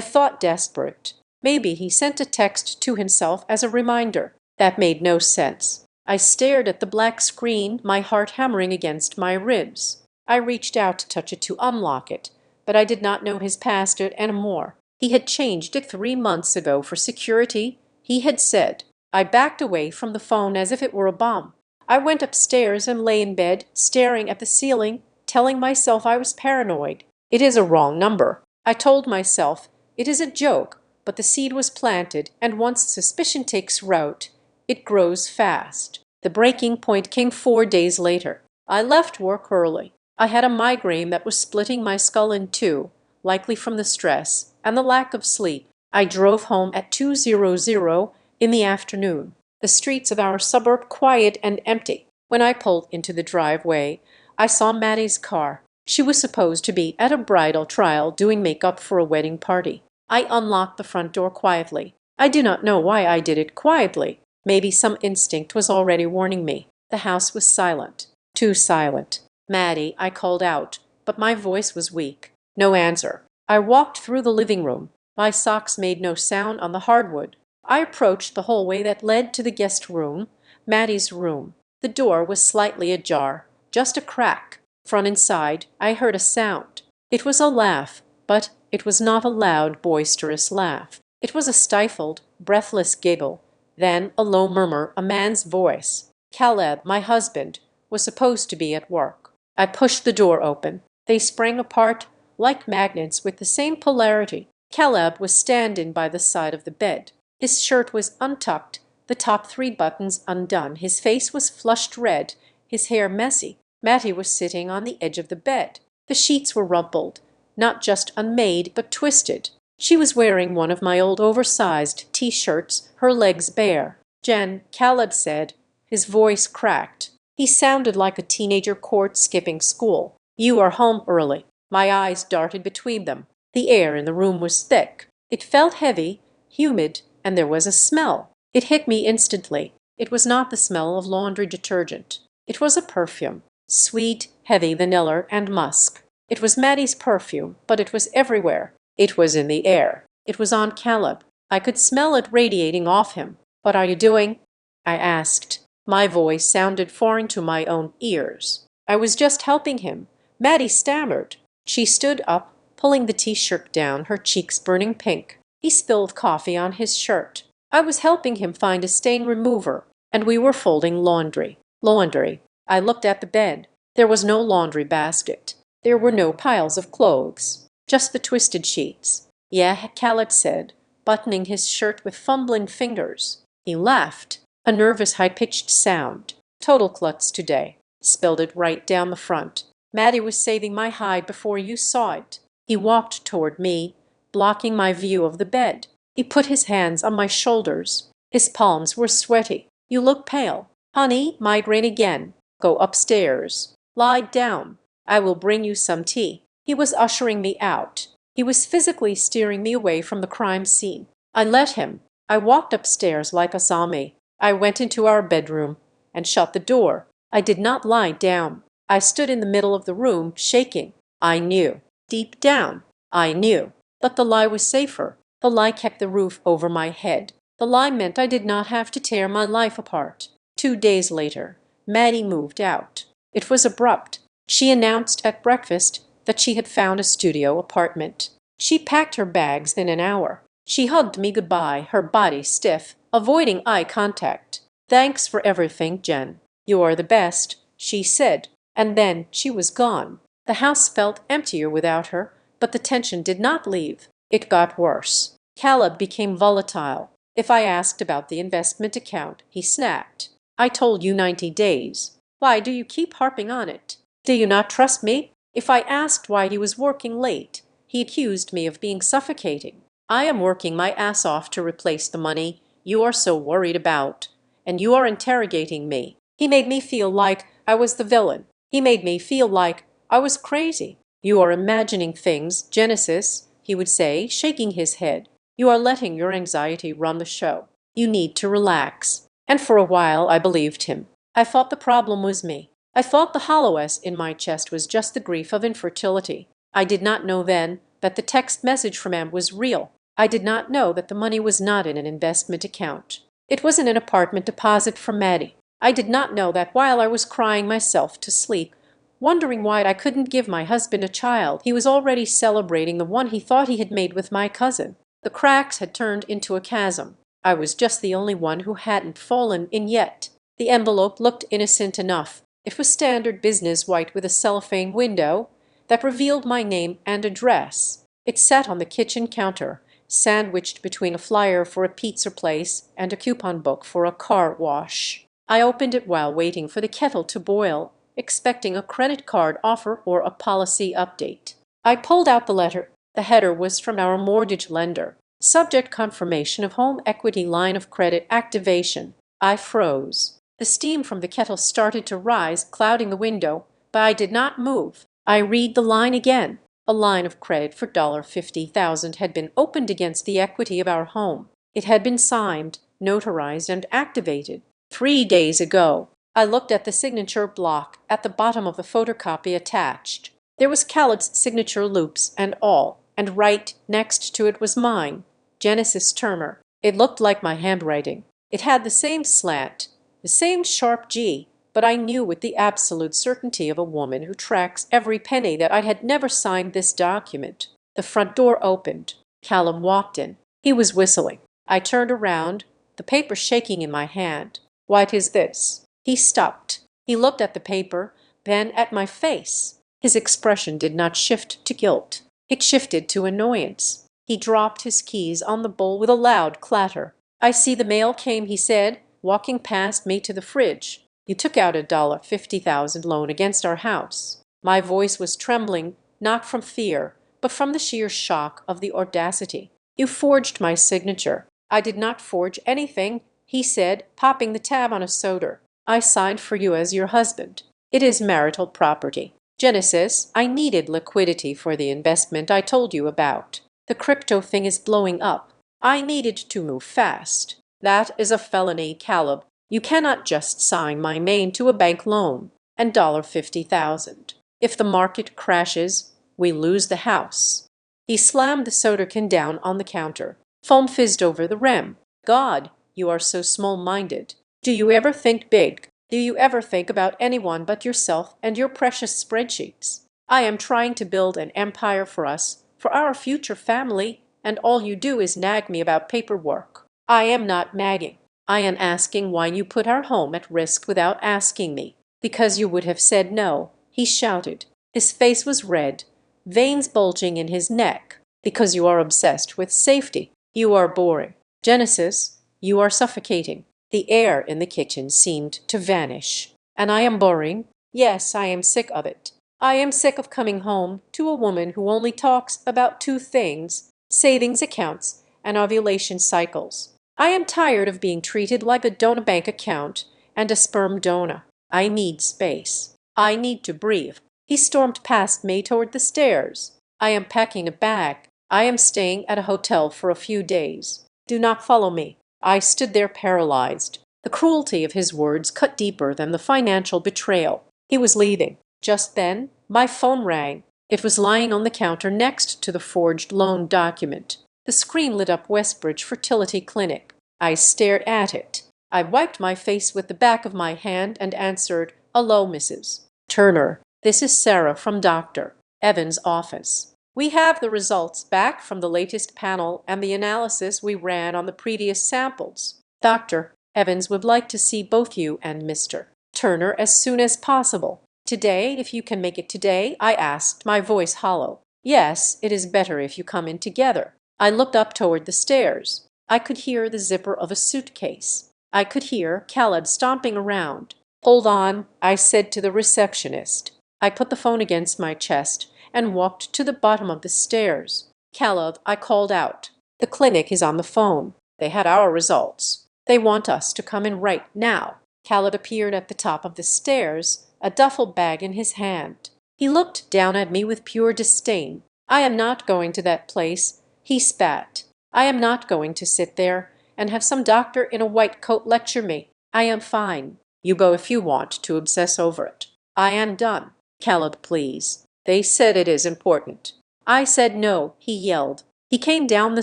thought desperate. Maybe he sent a text to himself as a reminder. That made no sense. I stared at the black screen, my heart hammering against my ribs. I reached out to touch it to unlock it, but I did not know his password anymore. He had changed it 3 months ago for security, he had said. I backed away from the phone as if it were a bomb. I went upstairs and lay in bed, staring at the ceiling, telling myself I was paranoid. It is a wrong number. I told myself it is a joke, but the seed was planted, and once suspicion takes root, it grows fast. The breaking point came 4 days later. I left work early. I had a migraine that was splitting my skull in two, likely from the stress and the lack of sleep. I drove home at 2:00 in the afternoon. The streets of our suburb quiet and empty. When I pulled into the driveway, I saw Maddie's car. She was supposed to be at a bridal trial doing makeup for a wedding party. I unlocked the front door quietly. I do not know why I did it quietly. Maybe some instinct was already warning me. The house was silent. Too silent. Maddie, I called out, but my voice was weak. No answer. I walked through the living room. My socks made no sound on the hardwood. I approached the hallway that led to the guest room, Maddie's room. The door was slightly ajar, just a crack. From inside, I heard a sound. It was a laugh, but it was not a loud, boisterous laugh. It was a stifled, breathless giggle, then a low murmur, a man's voice. Caleb, my husband, was supposed to be at work. I pushed the door open. They sprang apart like magnets with the same polarity. Caleb was standing by the side of the bed. His shirt was untucked, the top 3 buttons undone. His face was flushed red, his hair messy. Mattie was sitting on the edge of the bed. The sheets were rumpled, not just unmade, but twisted. She was wearing one of my old oversized T-shirts, her legs bare. "Jen," Caleb said. His voice cracked. He sounded like a teenager caught skipping school. "You are home early." My eyes darted between them. The air in the room was thick. It felt heavy, humid, and there was a smell. It hit me instantly. It was not the smell of laundry detergent. It was a perfume. Sweet, heavy, vanilla, and musk. It was Maddie's perfume, but it was everywhere. It was in the air. It was on Caleb. I could smell it radiating off him. "What are you doing?" I asked. My voice sounded foreign to my own ears. "I was just helping him," Maddie stammered. She stood up, pulling the T-shirt down, her cheeks burning pink. He spilled coffee on his shirt. "I was helping him find a stain remover, and we were folding laundry." Laundry. I looked at the bed. There was no laundry basket. There were no piles of clothes. Just the twisted sheets. "Yeah," Caleb said, buttoning his shirt with fumbling fingers. He laughed. A nervous, high-pitched sound. "Total klutz today." Spilled it right down the front. "Maddie was saving my hide before you saw it." He walked toward me, blocking my view of the bed. He put his hands on my shoulders. His palms were sweaty. "You look pale." "Honey, migraine again." "Go upstairs. Lie down. I will bring you some tea." He was ushering me out. He was physically steering me away from the crime scene. I let him. I walked upstairs like a zombie. I went into our bedroom and shut the door. I did not lie down. I stood in the middle of the room, shaking. I knew. Deep down, I knew. But the lie was safer. The lie kept the roof over my head. The lie meant I did not have to tear my life apart. 2 days later, Maddie moved out. It was abrupt. She announced at breakfast that she had found a studio apartment. She packed her bags in an hour. She hugged me goodbye, her body stiff, avoiding eye contact. "Thanks for everything, Jen. You are the best," she said, and then she was gone. The house felt emptier without her, but the tension did not leave. It got worse. Caleb became volatile. If I asked about the investment account, he snapped. "I told you 90 days. Why do you keep harping on it? Do you not trust me?" If I asked why he was working late, he accused me of being suffocating. "I am working my ass off to replace the money you are so worried about, and you are interrogating me." He made me feel like I was the villain. He made me feel like I was crazy. "You are imagining things, Genesis," he would say, shaking his head. "You are letting your anxiety run the show. You need to relax." And for a while I believed him. I thought the problem was me. I thought the hollowness in my chest was just the grief of infertility. I did not know then that the text message from Em was real. I did not know that the money was not in an investment account. It was in an apartment deposit from Maddie. I did not know that while I was crying myself to sleep, wondering why I couldn't give my husband a child, he was already celebrating the one he thought he had made with my cousin. The cracks had turned into a chasm. I was just the only one who hadn't fallen in yet. The envelope looked innocent enough. It was standard business white with a cellophane window that revealed my name and address. It sat on the kitchen counter, sandwiched between a flyer for a pizza place and a coupon book for a car wash. I opened it while waiting for the kettle to boil, expecting a credit card offer or a policy update. I pulled out the letter. The header was from our mortgage lender. Subject: confirmation of home equity line of credit activation. I froze. The steam from the kettle started to rise, clouding the window, but I did not move. I read the line again. A line of credit for $50,000 had been opened against the equity of our home. It had been signed, notarized, and activated 3 days ago. I looked at the signature block at the bottom of the photocopy attached. There was Caleb's signature, loops and all, and right next to it was mine, Genesis Turner. It looked like my handwriting. It had the same slant, the same sharp G, but I knew with the absolute certainty of a woman who tracks every penny that I had never signed this document. The front door opened. Caleb walked in. He was whistling. I turned around, the paper shaking in my hand. "What is this?" He stopped. He looked at the paper, then at my face. His expression did not shift to guilt. It shifted to annoyance. He dropped his keys on the bowl with a loud clatter. "I see the mail came," he said, walking past me to the fridge. "You took out a $50,000 loan against our house." My voice was trembling, not from fear, but from the sheer shock of the audacity. "You forged my signature." "I did not forge anything," he said, popping the tab on a soda. "I signed for you as your husband. It is marital property. Genesis, I needed liquidity for the investment I told you about. The crypto thing is blowing up. I needed to move fast. That is a felony, Caleb. You cannot just sign my name to a bank loan and $50,000. If the market crashes, we lose the house." He slammed the soda can down on the counter. Foam fizzed over the rim. "God, you are so small-minded. Do you ever think big? Do you ever think about anyone but yourself and your precious spreadsheets? I am trying to build an empire for us, for our future family, and all you do is nag me about paperwork." "I am not nagging. I am asking why you put our home at risk without asking me." "Because you would have said no," he shouted. His face was red, veins bulging in his neck. "Because you are obsessed with safety. You are boring. Genesis, you are suffocating." The air in the kitchen seemed to vanish. "And I am boring? Yes, I am sick of it. I am sick of coming home to a woman who only talks about two things: savings accounts and ovulation cycles. I am tired of being treated like a donor bank account and a sperm donor. I need space. I need to breathe." He stormed past me toward the stairs. "I am packing a bag. I am staying at a hotel for a few days. Do not follow me." I stood there paralyzed. The cruelty of his words cut deeper than the financial betrayal. He was leaving. Just then, my phone rang. It was lying on the counter next to the forged loan document. The screen lit up Westbridge Fertility Clinic. I stared at it. I wiped my face with the back of my hand and answered, "Hello, Mrs. Turner. This is Sarah from Dr. Evans' office." We have the results back from the latest panel and the analysis we ran on the previous samples. Dr. Evans would like to see both you and Mr. Turner as soon as possible. Today, if you can make it today, I asked, my voice hollow. Yes, it is better if you come in together. I looked up toward the stairs. I could hear the zipper of a suitcase. I could hear Caleb stomping around. Hold on, I said to the receptionist. I put the phone against my chest and walked to the bottom of the stairs. Caleb, I called out. The clinic is on the phone. They had our results. They want us to come in right now. Caleb appeared at the top of the stairs, a duffel bag in his hand. He looked down at me with pure disdain. I am not going to that place, he spat. I am not going to sit there and have some doctor in a white coat lecture me. I am fine. You go if you want to obsess over it. I am done. Caleb, please. They said it is important. I said no, he yelled. He came down the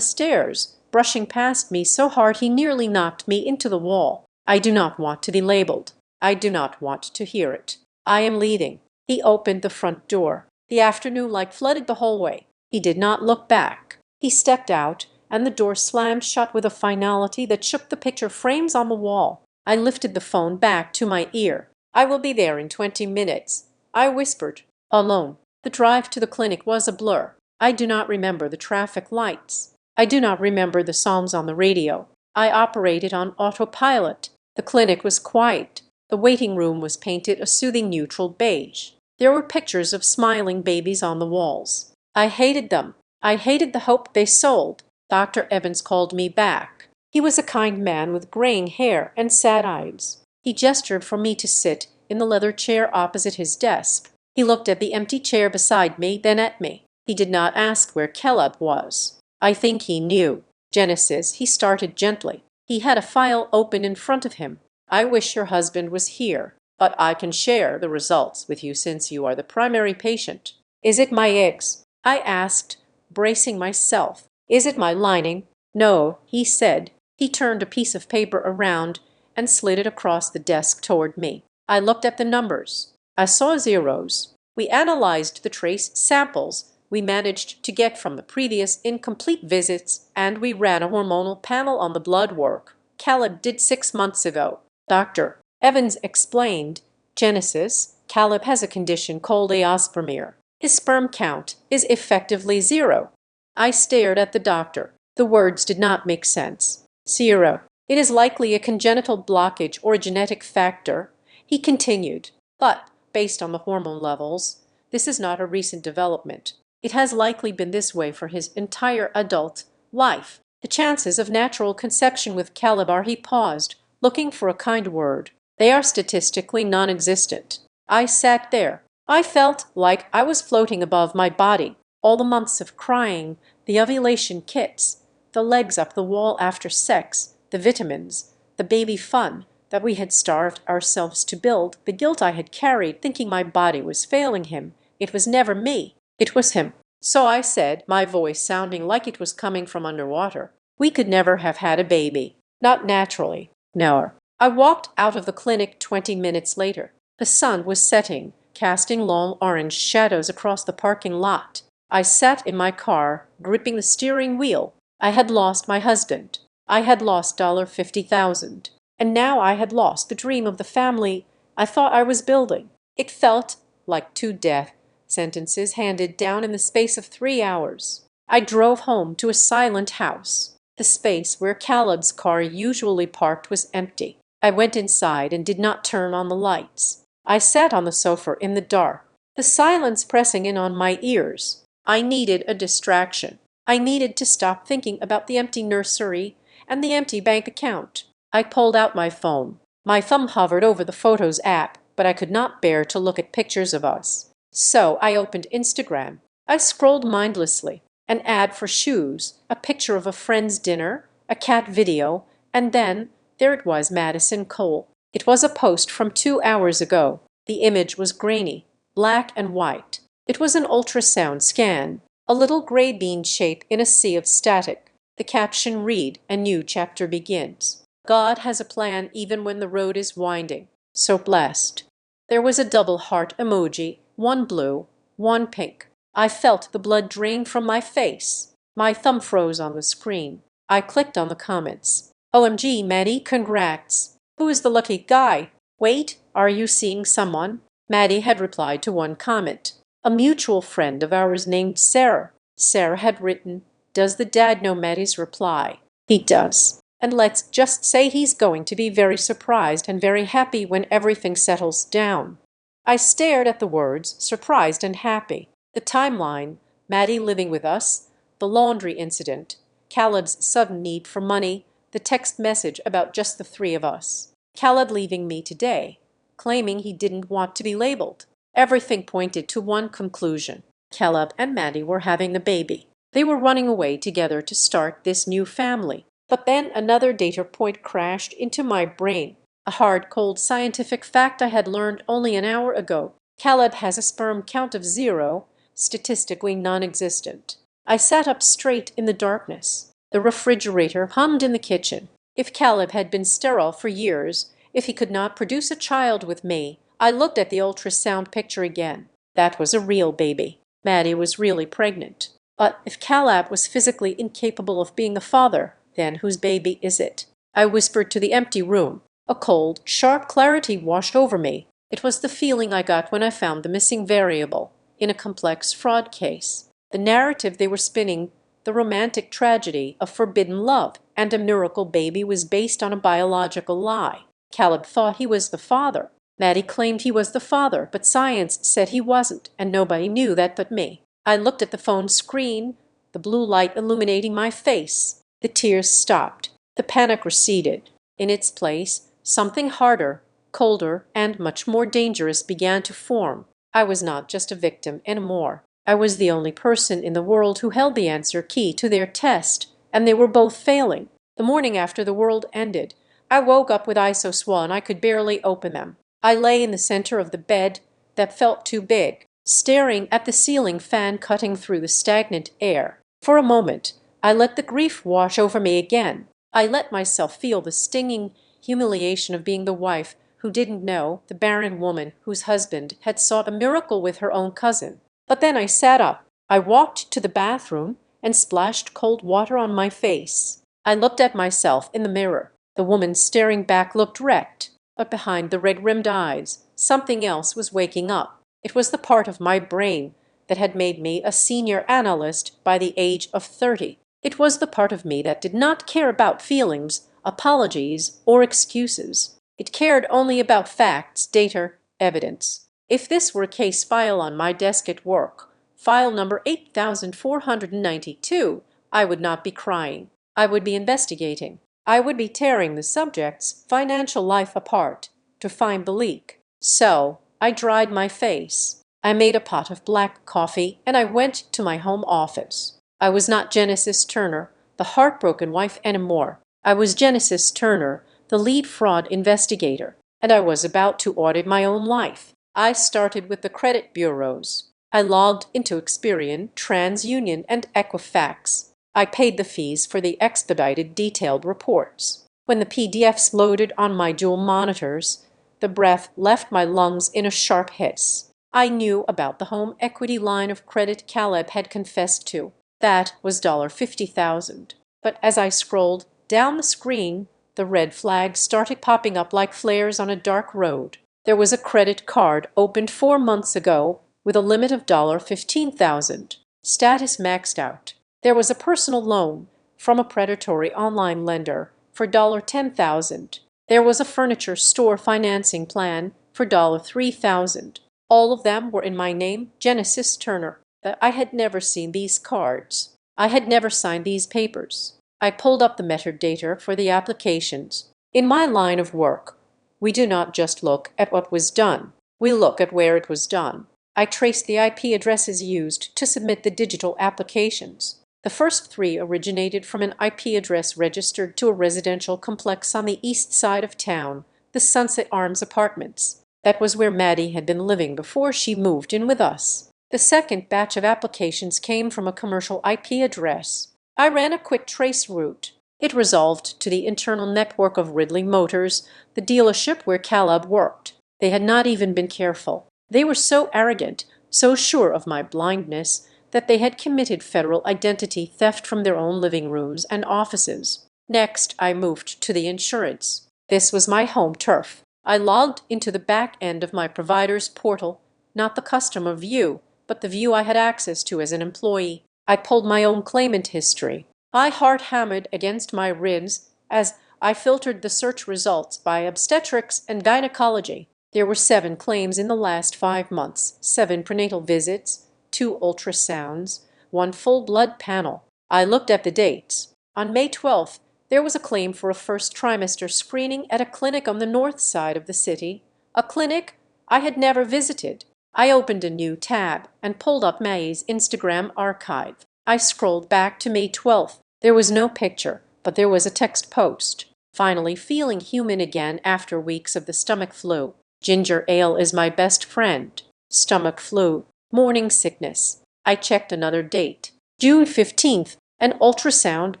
stairs, brushing past me so hard he nearly knocked me into the wall. I do not want to be labeled. I do not want to hear it. I am leaving. He opened the front door. The afternoon light flooded the hallway. He did not look back. He stepped out, and the door slammed shut with a finality that shook the picture frames on the wall. I lifted the phone back to my ear. I will be there in 20 minutes. I whispered, alone. The drive to the clinic was a blur. I do not remember the traffic lights. I do not remember the songs on the radio. I operated on autopilot. The clinic was quiet. The waiting room was painted a soothing neutral beige. There were pictures of smiling babies on the walls. I hated them. I hated the hope they sold. Dr. Evans called me back. He was a kind man with graying hair and sad eyes. He gestured for me to sit in the leather chair opposite his desk. He looked at the empty chair beside me, then at me. He did not ask where Caleb was. I think he knew. Genesis, he started gently. He had a file open in front of him. I wish your husband was here, but I can share the results with you since you are the primary patient. Is it my eggs? I asked, bracing myself. Is it my lining? No, he said. He turned a piece of paper around and slid it across the desk toward me. I looked at the numbers. I saw zeros. We analyzed the trace samples we managed to get from the previous incomplete visits, and we ran a hormonal panel on the blood work Caleb did 6 months ago. Dr. Evans explained, Genesis, Caleb has a condition called aospermia. His sperm count is effectively 0. I stared at the doctor. The words did not make sense. 0. It is likely a congenital blockage or a genetic factor, he continued. But, based on the hormone levels, this is not a recent development. It has likely been this way for his entire adult life. The chances of natural conception with Caleb are, he paused, looking for a kind word. They are statistically non-existent. I sat there. I felt like I was floating above my body. All the months of crying, the ovulation kits, the legs up the wall after sex, the vitamins, the baby fun that we had starved ourselves to build, the guilt I had carried thinking my body was failing him. It was never me. It was him. So I said, my voice sounding like it was coming from underwater, we could never have had a baby. Not naturally. No. I walked out of the clinic 20 minutes later. The sun was setting, casting long orange shadows across the parking lot. I sat in my car, gripping the steering wheel. I had lost my husband. I had lost $50,000. And now I had lost the dream of the family I thought I was building. It felt like 2 death sentences handed down in the space of 3 hours. I drove home to a silent house. The space where Caleb's car usually parked was empty. I went inside and did not turn on the lights. I sat on the sofa in the dark, the silence pressing in on my ears. I needed a distraction. I needed to stop thinking about the empty nursery and the empty bank account. I pulled out my phone. My thumb hovered over the Photos app, but I could not bear to look at pictures of us. So I opened Instagram. I scrolled mindlessly. An ad for shoes, a picture of a friend's dinner, a cat video, and then there it was, Madison Cole. It was a post from 2 hours ago. The image was grainy, black and white. It was an ultrasound scan, a little gray bean shape in a sea of static. The caption read, a new chapter begins. God has a plan even when the road is winding. So blessed. There was a double heart emoji, one blue, one pink. I felt the blood drain from my face. My thumb froze on the screen. I clicked on the comments. OMG, Maddie, congrats. Who is the lucky guy? Wait, are you seeing someone? Maddie had replied to one comment. A mutual friend of ours named Sarah. Sarah had written, "Does the dad know Maddie's reply?" He does. And let's just say he's going to be very surprised and very happy when everything settles down. I stared at the words, surprised and happy. The timeline, Maddie living with us, the laundry incident, Khaled's sudden need for money, the text message about just the three of us. Khaled leaving me today, claiming he didn't want to be labeled. Everything pointed to one conclusion. Khaled and Maddie were having a baby. They were running away together to start this new family. But then another data point crashed into my brain. A hard, cold scientific fact I had learned only an hour ago. Khaled has a sperm count of 0, statistically non-existent. I sat up straight in the darkness. The refrigerator hummed in the kitchen. If Khaled had been sterile for years, if he could not produce a child with me, I looked at the ultrasound picture again. That was a real baby. Maddie was really pregnant. But if Khaled was physically incapable of being a father, then whose baby is it? I whispered to the empty room. A cold, sharp clarity washed over me. It was the feeling I got when I found the missing variable in a complex fraud case. The narrative they were spinning, the romantic tragedy of forbidden love and a miracle baby, was based on a biological lie. Khaled thought he was the father. Maddie claimed he was the father, but science said he wasn't, and nobody knew that but me. I looked at the phone screen, the blue light illuminating my face. The tears stopped. The panic receded. In its place, something harder, colder, and much more dangerous began to form. I was not just a victim anymore. I was the only person in the world who held the answer key to their test, and they were both failing. The morning after the world ended, I woke up with eyes so swollen I could barely open them. I lay in the center of the bed that felt too big, staring at the ceiling fan cutting through the stagnant air. For a moment, I let the grief wash over me again. I let myself feel the stinging humiliation of being the wife who didn't know, the barren woman whose husband had sought a miracle with her own cousin. But then I sat up. I walked to the bathroom and splashed cold water on my face. I looked at myself in the mirror. The woman staring back looked wrecked, but behind the red-rimmed eyes, something else was waking up. It was the part of my brain that had made me a senior analyst by the age of 30. It was the part of me that did not care about feelings, apologies, or excuses. It cared only about facts, data, evidence. If this were a case file on my desk at work, file number 8492, I would not be crying. I would be investigating. I would be tearing the subject's financial life apart to find the leak. So I dried my face. I made a pot of black coffee and I went to my home office. I was not Genesis Turner, the heartbroken wife anymore. I was Genesis Turner, the lead fraud investigator, and I was about to audit my own life. I started with the credit bureaus. I logged into Experian, TransUnion, and Equifax. I paid the fees for the expedited detailed reports. When the PDFs loaded on my dual monitors, the breath left my lungs in a sharp hiss. I knew about the home equity line of credit Khaled had confessed to. That was $50,000. But as I scrolled down the screen, the red flags started popping up like flares on a dark road. There was a credit card opened 4 months ago with a limit of $15,000. Status maxed out. There was a personal loan from a predatory online lender for $10,000. There was a furniture store financing plan for $3,000. All of them were in my name, Genesis Turner. I had never seen these cards. I had never signed these papers. I pulled up the metadata for the applications. In my line of work, we do not just look at what was done. We look at where it was done. I traced the IP addresses used to submit the digital applications. The first 3 originated from an IP address registered to a residential complex on the east side of town, the Sunset Arms Apartments. That was where Maddie had been living before she moved in with us. The second batch of applications came from a commercial IP address. I ran a quick trace route. It resolved to the internal network of Ridley Motors, the dealership where Khaled worked. They had not even been careful. They were so arrogant, so sure of my blindness that they had committed federal identity theft from their own living rooms and offices. Next, I moved to the insurance. This was my home turf. I logged into the back end of my provider's portal, not the customer view, but the view I had access to as an employee. I pulled my own claimant history. I hard-hammered against my ribs as I filtered the search results by obstetrics and gynecology. There were 7 claims in the last 5 months, 7 prenatal visits, 2 ultrasounds, 1 full blood panel. I looked at the dates. On May 12th, there was a claim for a first trimester screening at a clinic on the north side of the city, a clinic I had never visited. I opened a new tab and pulled up May's Instagram archive. I scrolled back to May 12th. There was no picture, but there was a text post. Finally feeling human again after weeks of the stomach flu. Ginger ale is my best friend. Stomach flu. Morning sickness. I checked another date. June 15th, an ultrasound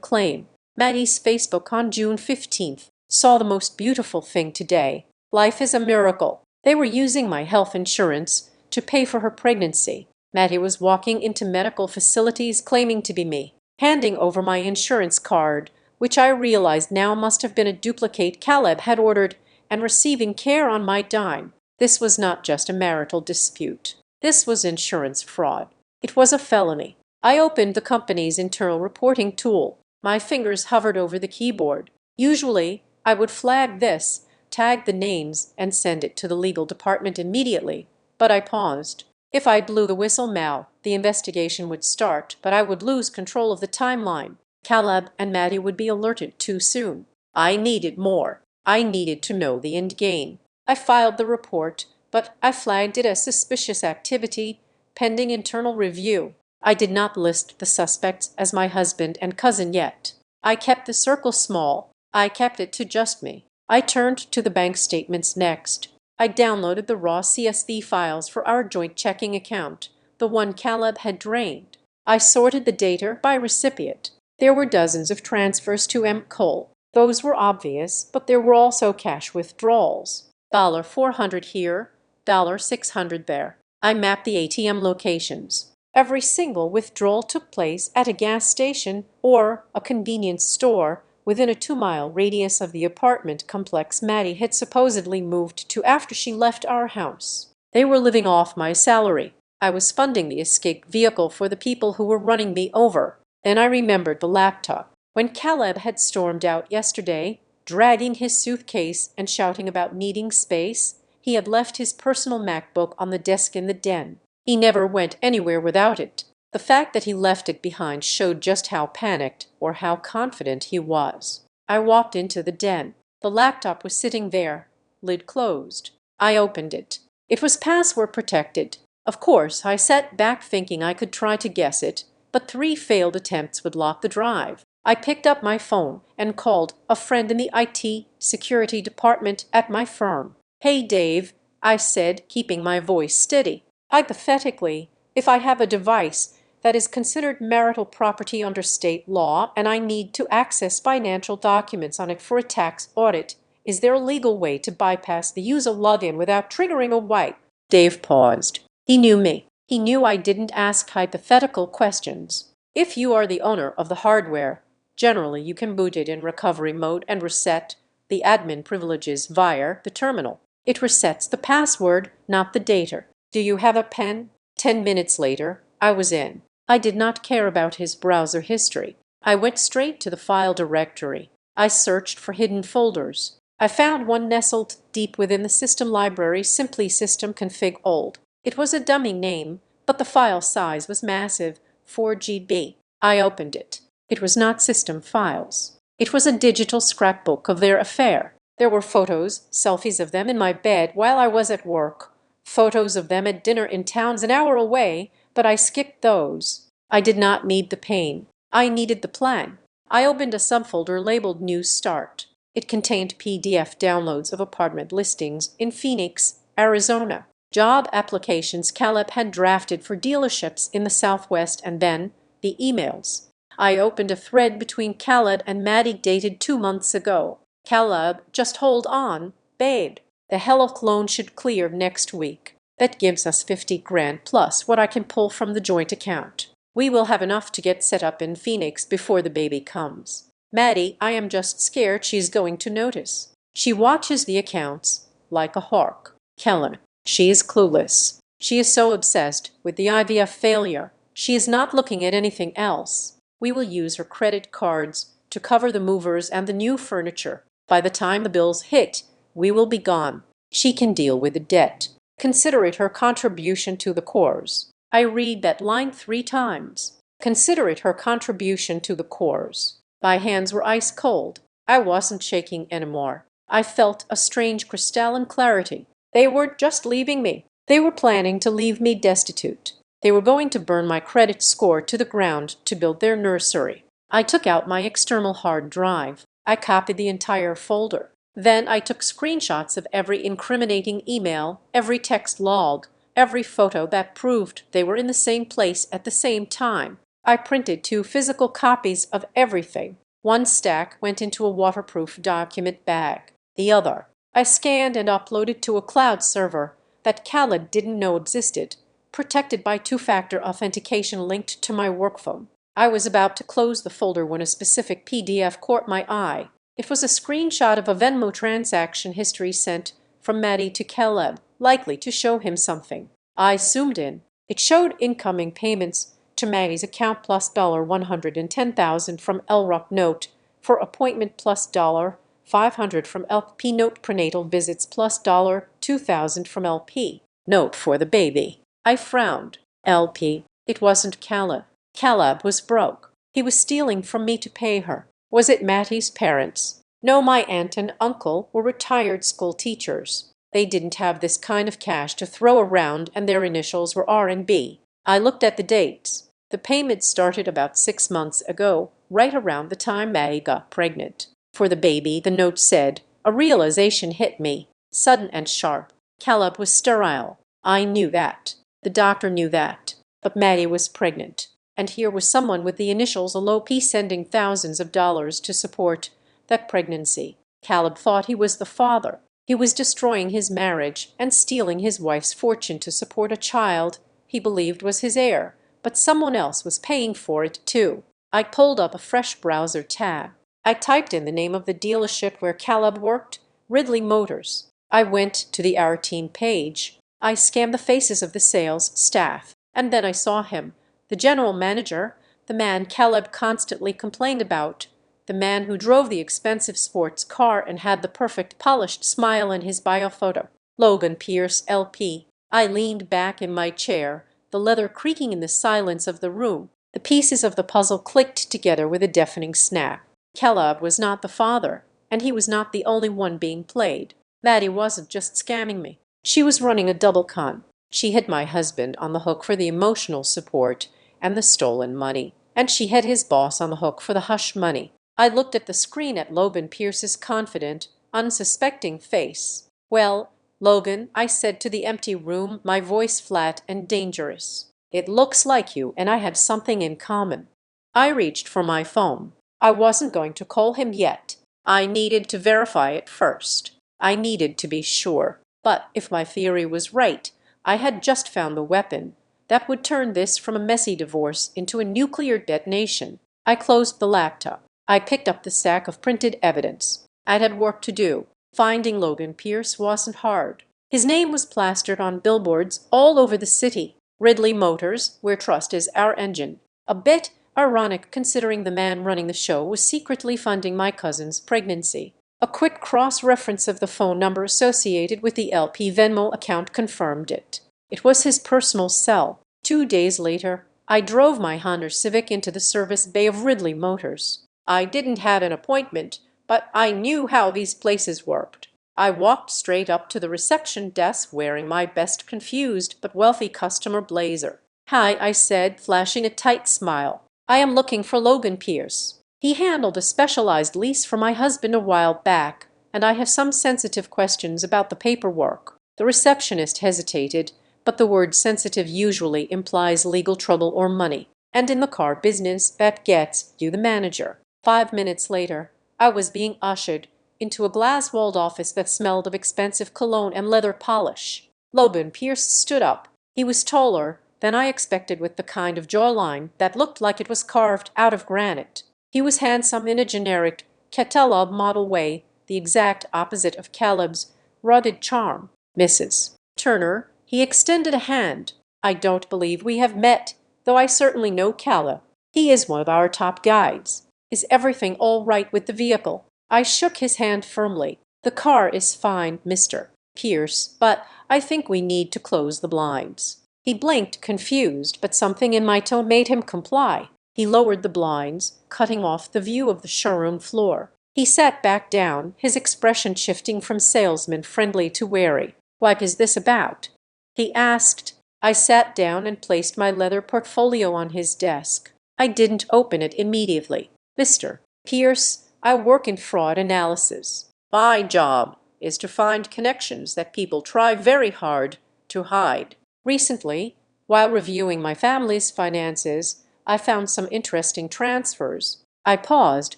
claim. Maddie's Facebook on June 15th. Saw the most beautiful thing today. Life is a miracle. They were using my health insurance to pay for her pregnancy. Maddie was walking into medical facilities claiming to be me, handing over my insurance card, which I realized now must have been a duplicate Caleb had ordered, and receiving care on my dime. This was not just a marital dispute. This was insurance fraud. It was a felony. I opened the company's internal reporting tool. My fingers hovered over the keyboard. Usually, I would flag this, tag the names, and send it to the legal department immediately. But I paused. If I blew the whistle now, the investigation would start, but I would lose control of the timeline. Caleb and Maddie would be alerted too soon. I needed more. I needed to know the end game. I filed the report, but I flagged it as suspicious activity, pending internal review. I did not list the suspects as my husband and cousin yet. I kept the circle small. I kept it to just me. I turned to the bank statements next. I downloaded the raw CSV files for our joint checking account, the one Caleb had drained. I sorted the data by recipient. There were dozens of transfers to M. Cole. Those were obvious, but there were also cash withdrawals. $400 here, $600 there. I mapped the ATM locations. Every single withdrawal took place at a gas station or a convenience store within a 2-mile radius of the apartment complex Maddie had supposedly moved to after she left our house. They were living off my salary. I was funding the escape vehicle for the people who were running me over. Then I remembered the laptop. When Caleb had stormed out yesterday, dragging his suitcase and shouting about needing space, he had left his personal MacBook on the desk in the den. He never went anywhere without it. The fact that he left it behind showed just how panicked or how confident he was. I walked into the den. The laptop was sitting there, lid closed. I opened it. It was password protected. Of course, I sat back thinking I could try to guess it, but 3 failed attempts would lock the drive. I picked up my phone and called a friend in the IT security department at my firm. "Hey, Dave," I said, keeping my voice steady. "Hypothetically, if I have a device that is considered marital property under state law and I need to access financial documents on it for a tax audit, is there a legal way to bypass the user login without triggering a wipe?" Dave paused. He knew me. He knew I didn't ask hypothetical questions. If you are the owner of the hardware, generally you can boot it in recovery mode and reset the admin privileges via the terminal. It resets the password, not the data. "Do you have a pen?" 10 minutes later, I was in. I did not care about his browser history. I went straight to the file directory. I searched for hidden folders. I found one nestled deep within the system library, simply System Config Old. It was a dummy name, but the file size was massive, 4 GB. I opened it. It was not system files. It was a digital scrapbook of their affair. There were photos, selfies of them in my bed while I was at work, photos of them at dinner in towns an hour away, but I skipped those. I did not need the pain. I needed the plan. I opened a subfolder labeled New Start. It contained PDF downloads of apartment listings in Phoenix, Arizona, job applications Caleb had drafted for dealerships in the Southwest, and then the emails. I opened a thread between Caleb and Maddie dated 2 months ago. "Caleb, just hold on, babe. The hell loan should clear next week. That gives us 50 grand plus what I can pull from the joint account. We will have enough to get set up in Phoenix before the baby comes. Maddie, I am just scared she's going to notice. She watches the accounts like a hawk. Kellen, she is clueless. She is so obsessed with the IVF failure. She is not looking at anything else. We will use her credit cards to cover the movers and the new furniture. By the time the bills hit, we will be gone. She can deal with the debt. Consider it her contribution to the cause. I read that line 3 times. Consider it her contribution to the cause. My hands were ice cold. I wasn't shaking anymore. I felt a strange crystalline clarity. They weren't just leaving me. They were planning to leave me destitute. They were going to burn my credit score to the ground to build their nursery. I took out my external hard drive. I copied the entire folder. Then I took screenshots of every incriminating email, every text log, every photo that proved they were in the same place at the same time. I printed 2 physical copies of everything. One stack went into a waterproof document bag. The other I scanned and uploaded to a cloud server that Khaled didn't know existed, protected by 2-factor authentication linked to my work phone. I was about to close the folder when a specific PDF caught my eye. It was a screenshot of a Venmo transaction history sent from Maddie to Caleb, likely to show him something. I zoomed in. It showed incoming payments to Maddie's account plus $110,000 from LROC note for appointment plus $500 from LP note prenatal visits plus $2,000 from LP note for the baby. I frowned. LP. It wasn't Caleb. Caleb was broke. He was stealing from me to pay her. Was it Maddie's parents? No, my aunt and uncle were retired school teachers. They didn't have this kind of cash to throw around, and their initials were R&B. I looked at the dates. The payment started about 6 months ago, right around the time Maddie got pregnant. For the baby, the note said, a realization hit me, sudden and sharp. Caleb was sterile. I knew that. The doctor knew that. But Maddie was pregnant. And here was someone with the initials LOP sending thousands of dollars to support that pregnancy. Caleb thought he was the father. He was destroying his marriage and stealing his wife's fortune to support a child he believed was his heir. But someone else was paying for it too. I pulled up a fresh browser tab. I typed in the name of the dealership where Caleb worked, Ridley Motors. I went to the Our Team page. I scanned the faces of the sales staff. And then I saw him. The general manager, the man Caleb constantly complained about, the man who drove the expensive sports car and had the perfect polished smile in his bio photo. Logan Pierce, LP. I leaned back in my chair, the leather creaking in the silence of the room. The pieces of the puzzle clicked together with a deafening snap. Caleb was not the father, and he was not the only one being played. Maddie wasn't just scamming me. She was running a double con. She had my husband on the hook for the emotional support and the stolen money, and she had his boss on the hook for the hush money. I looked at the screen at Logan Pierce's confident, unsuspecting face. Well, Logan, I said to the empty room, my voice flat and dangerous. It looks like you and I have something in common. I reached for my phone. I wasn't going to call him yet. I needed to verify it first. I needed to be sure. But if my theory was right, I had just found the weapon that would turn this from a messy divorce into a nuclear detonation. I closed the laptop. I picked up the stack of printed evidence. I had work to do. Finding Logan Pierce wasn't hard. His name was plastered on billboards all over the city. Ridley Motors, where trust is our engine. A bit ironic considering the man running the show was secretly funding my cousin's pregnancy. A quick cross-reference of the phone number associated with the LP Venmo account confirmed it. It was his personal cell. 2 days later, I drove my Honda Civic into the service bay of Ridley Motors. I didn't have an appointment, but I knew how these places worked. I walked straight up to the reception desk wearing my best confused but wealthy customer blazer. Hi, I said, flashing a tight smile. I am looking for Logan Pierce. He handled a specialized lease for my husband a while back, and I have some sensitive questions about the paperwork. The receptionist hesitated, but the word sensitive usually implies legal trouble or money, and in the car business, that gets you the manager. 5 minutes later, I was being ushered into a glass-walled office that smelled of expensive cologne and leather polish. Logan Pierce stood up. He was taller than I expected, with the kind of jawline that looked like it was carved out of granite. He was handsome in a generic catalogue model way, the exact opposite of Caleb's rugged charm. "Mrs. Turner," he extended a hand. "I don't believe we have met, though I certainly know Caleb. He is one of our top guides. Is everything all right with the vehicle?" I shook his hand firmly. "The car is fine, Mr. Pierce, but I think we need to close the blinds." He blinked, confused, but something in my tone made him comply. He lowered the blinds, cutting off the view of the showroom floor. He sat back down, his expression shifting from salesman friendly to wary. "What is this about?" he asked. I sat down and placed my leather portfolio on his desk. I didn't open it immediately. "Mr. Pierce, I work in fraud analysis. My job is to find connections that people try very hard to hide. Recently, while reviewing my family's finances, I found some interesting transfers." I paused,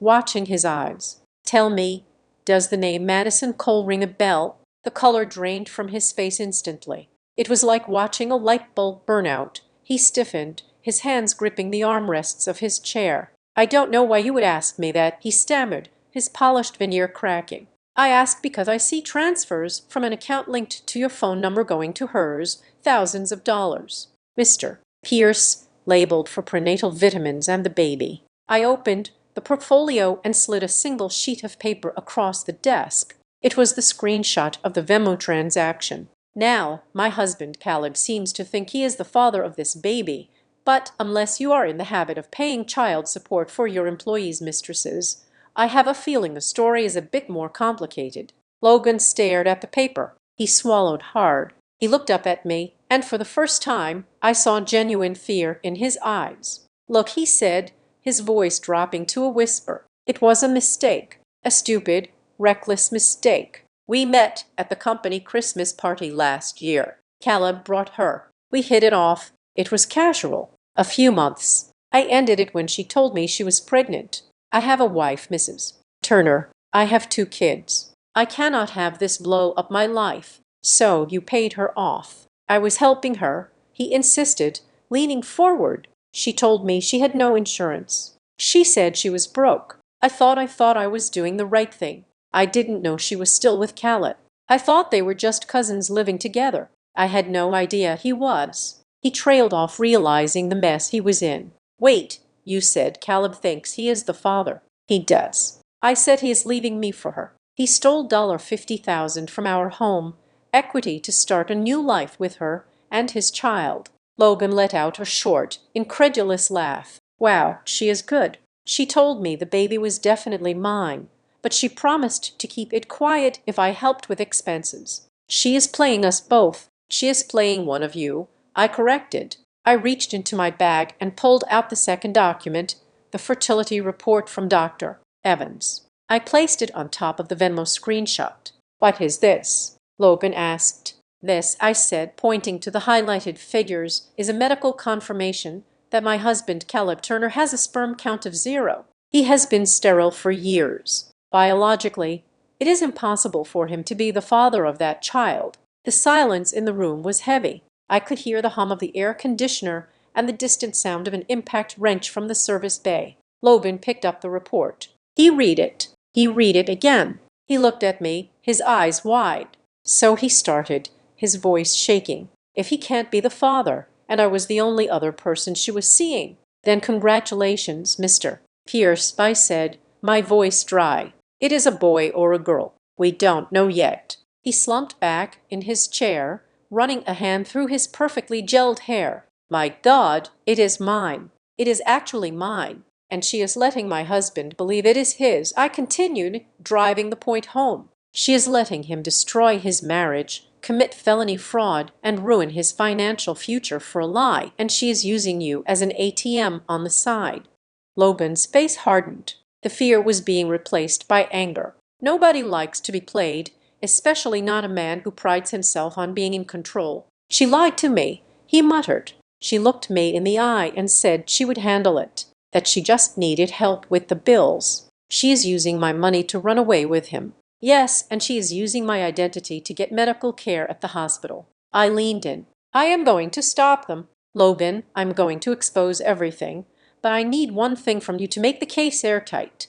watching his eyes. "Tell me, does the name Madison Cole ring a bell?" The color drained from his face instantly. It was like watching a light bulb burn out. He stiffened, his hands gripping the armrests of his chair. "I don't know why you would ask me that," he stammered, his polished veneer cracking. "I ask because I see transfers from an account linked to your phone number going to hers, thousands of dollars. Mr. Pierce, labeled for prenatal vitamins and the baby." I opened the portfolio and slid a single sheet of paper across the desk. It was the screenshot of the Venmo transaction. "Now, my husband Caleb seems to think he is the father of this baby, but unless you are in the habit of paying child support for your employees' mistresses, I have a feeling the story is a bit more complicated." Logan stared at the paper. He swallowed hard. He looked up at me, and for the first time I saw genuine fear in his eyes. "Look," he said, his voice dropping to a whisper. "It was a mistake, a stupid, reckless mistake. We met at the company Christmas party last year. Caleb brought her. We hit it off. It was casual. A few months. I ended it when she told me she was pregnant. I have a wife, Mrs. Turner. I have 2 kids. I cannot have this blow up my life. So you paid her off." "I was helping her," he insisted, leaning forward. "She told me she had no insurance. She said she was broke. I thought I was doing the right thing. I didn't know she was still with Caleb. I thought they were just cousins living together. I had no idea he was." He trailed off, realizing the mess he was in. "Wait, you said Caleb thinks he is the father." "He does. I said he is leaving me for her. He stole $50,000 from our home equity to start a new life with her and his child." Logan let out a short, incredulous laugh. "Wow, she is good. She told me the baby was definitely mine, but she promised to keep it quiet if I helped with expenses. She is playing us both. She is playing one of you," I corrected. I reached into my bag and pulled out the second document, the fertility report from Dr. Evans. I placed it on top of the Venmo screenshot. "What is this?" Logan asked. "This," I said, pointing to the highlighted figures, "is a medical confirmation that my husband Caleb Turner has a sperm count of 0. He has been sterile for years. Biologically, it is impossible for him to be the father of that child." The silence in the room was heavy. I could hear the hum of the air conditioner and the distant sound of an impact wrench from the service bay. Logan picked up the report. He read it again. He looked at me, his eyes wide. "So," he started, his voice shaking, "if he can't be the father, and I was the only other person she was seeing, then congratulations, Mr. Pierce," I said, my voice dry. "It is a boy or a girl. We don't know yet." He slumped back in his chair, running a hand through his perfectly gelled hair. "My God, it is mine. It is actually mine. And she is letting my husband believe it is his," I continued, driving the point home. "She is letting him destroy his marriage, commit felony fraud, and ruin his financial future for a lie, and she is using you as an ATM on the side." Logan's face hardened. The fear was being replaced by anger. Nobody likes to be played, especially not a man who prides himself on being in control. "She lied to me," he muttered. "She looked me in the eye and said she would handle it, that she just needed help with the bills. She is using my money to run away with him. Yes, and she is using my identity to get medical care at the hospital. I leaned in. I am going to stop them. Logan, I'm going to expose everything. But I need one thing from you to make the case airtight.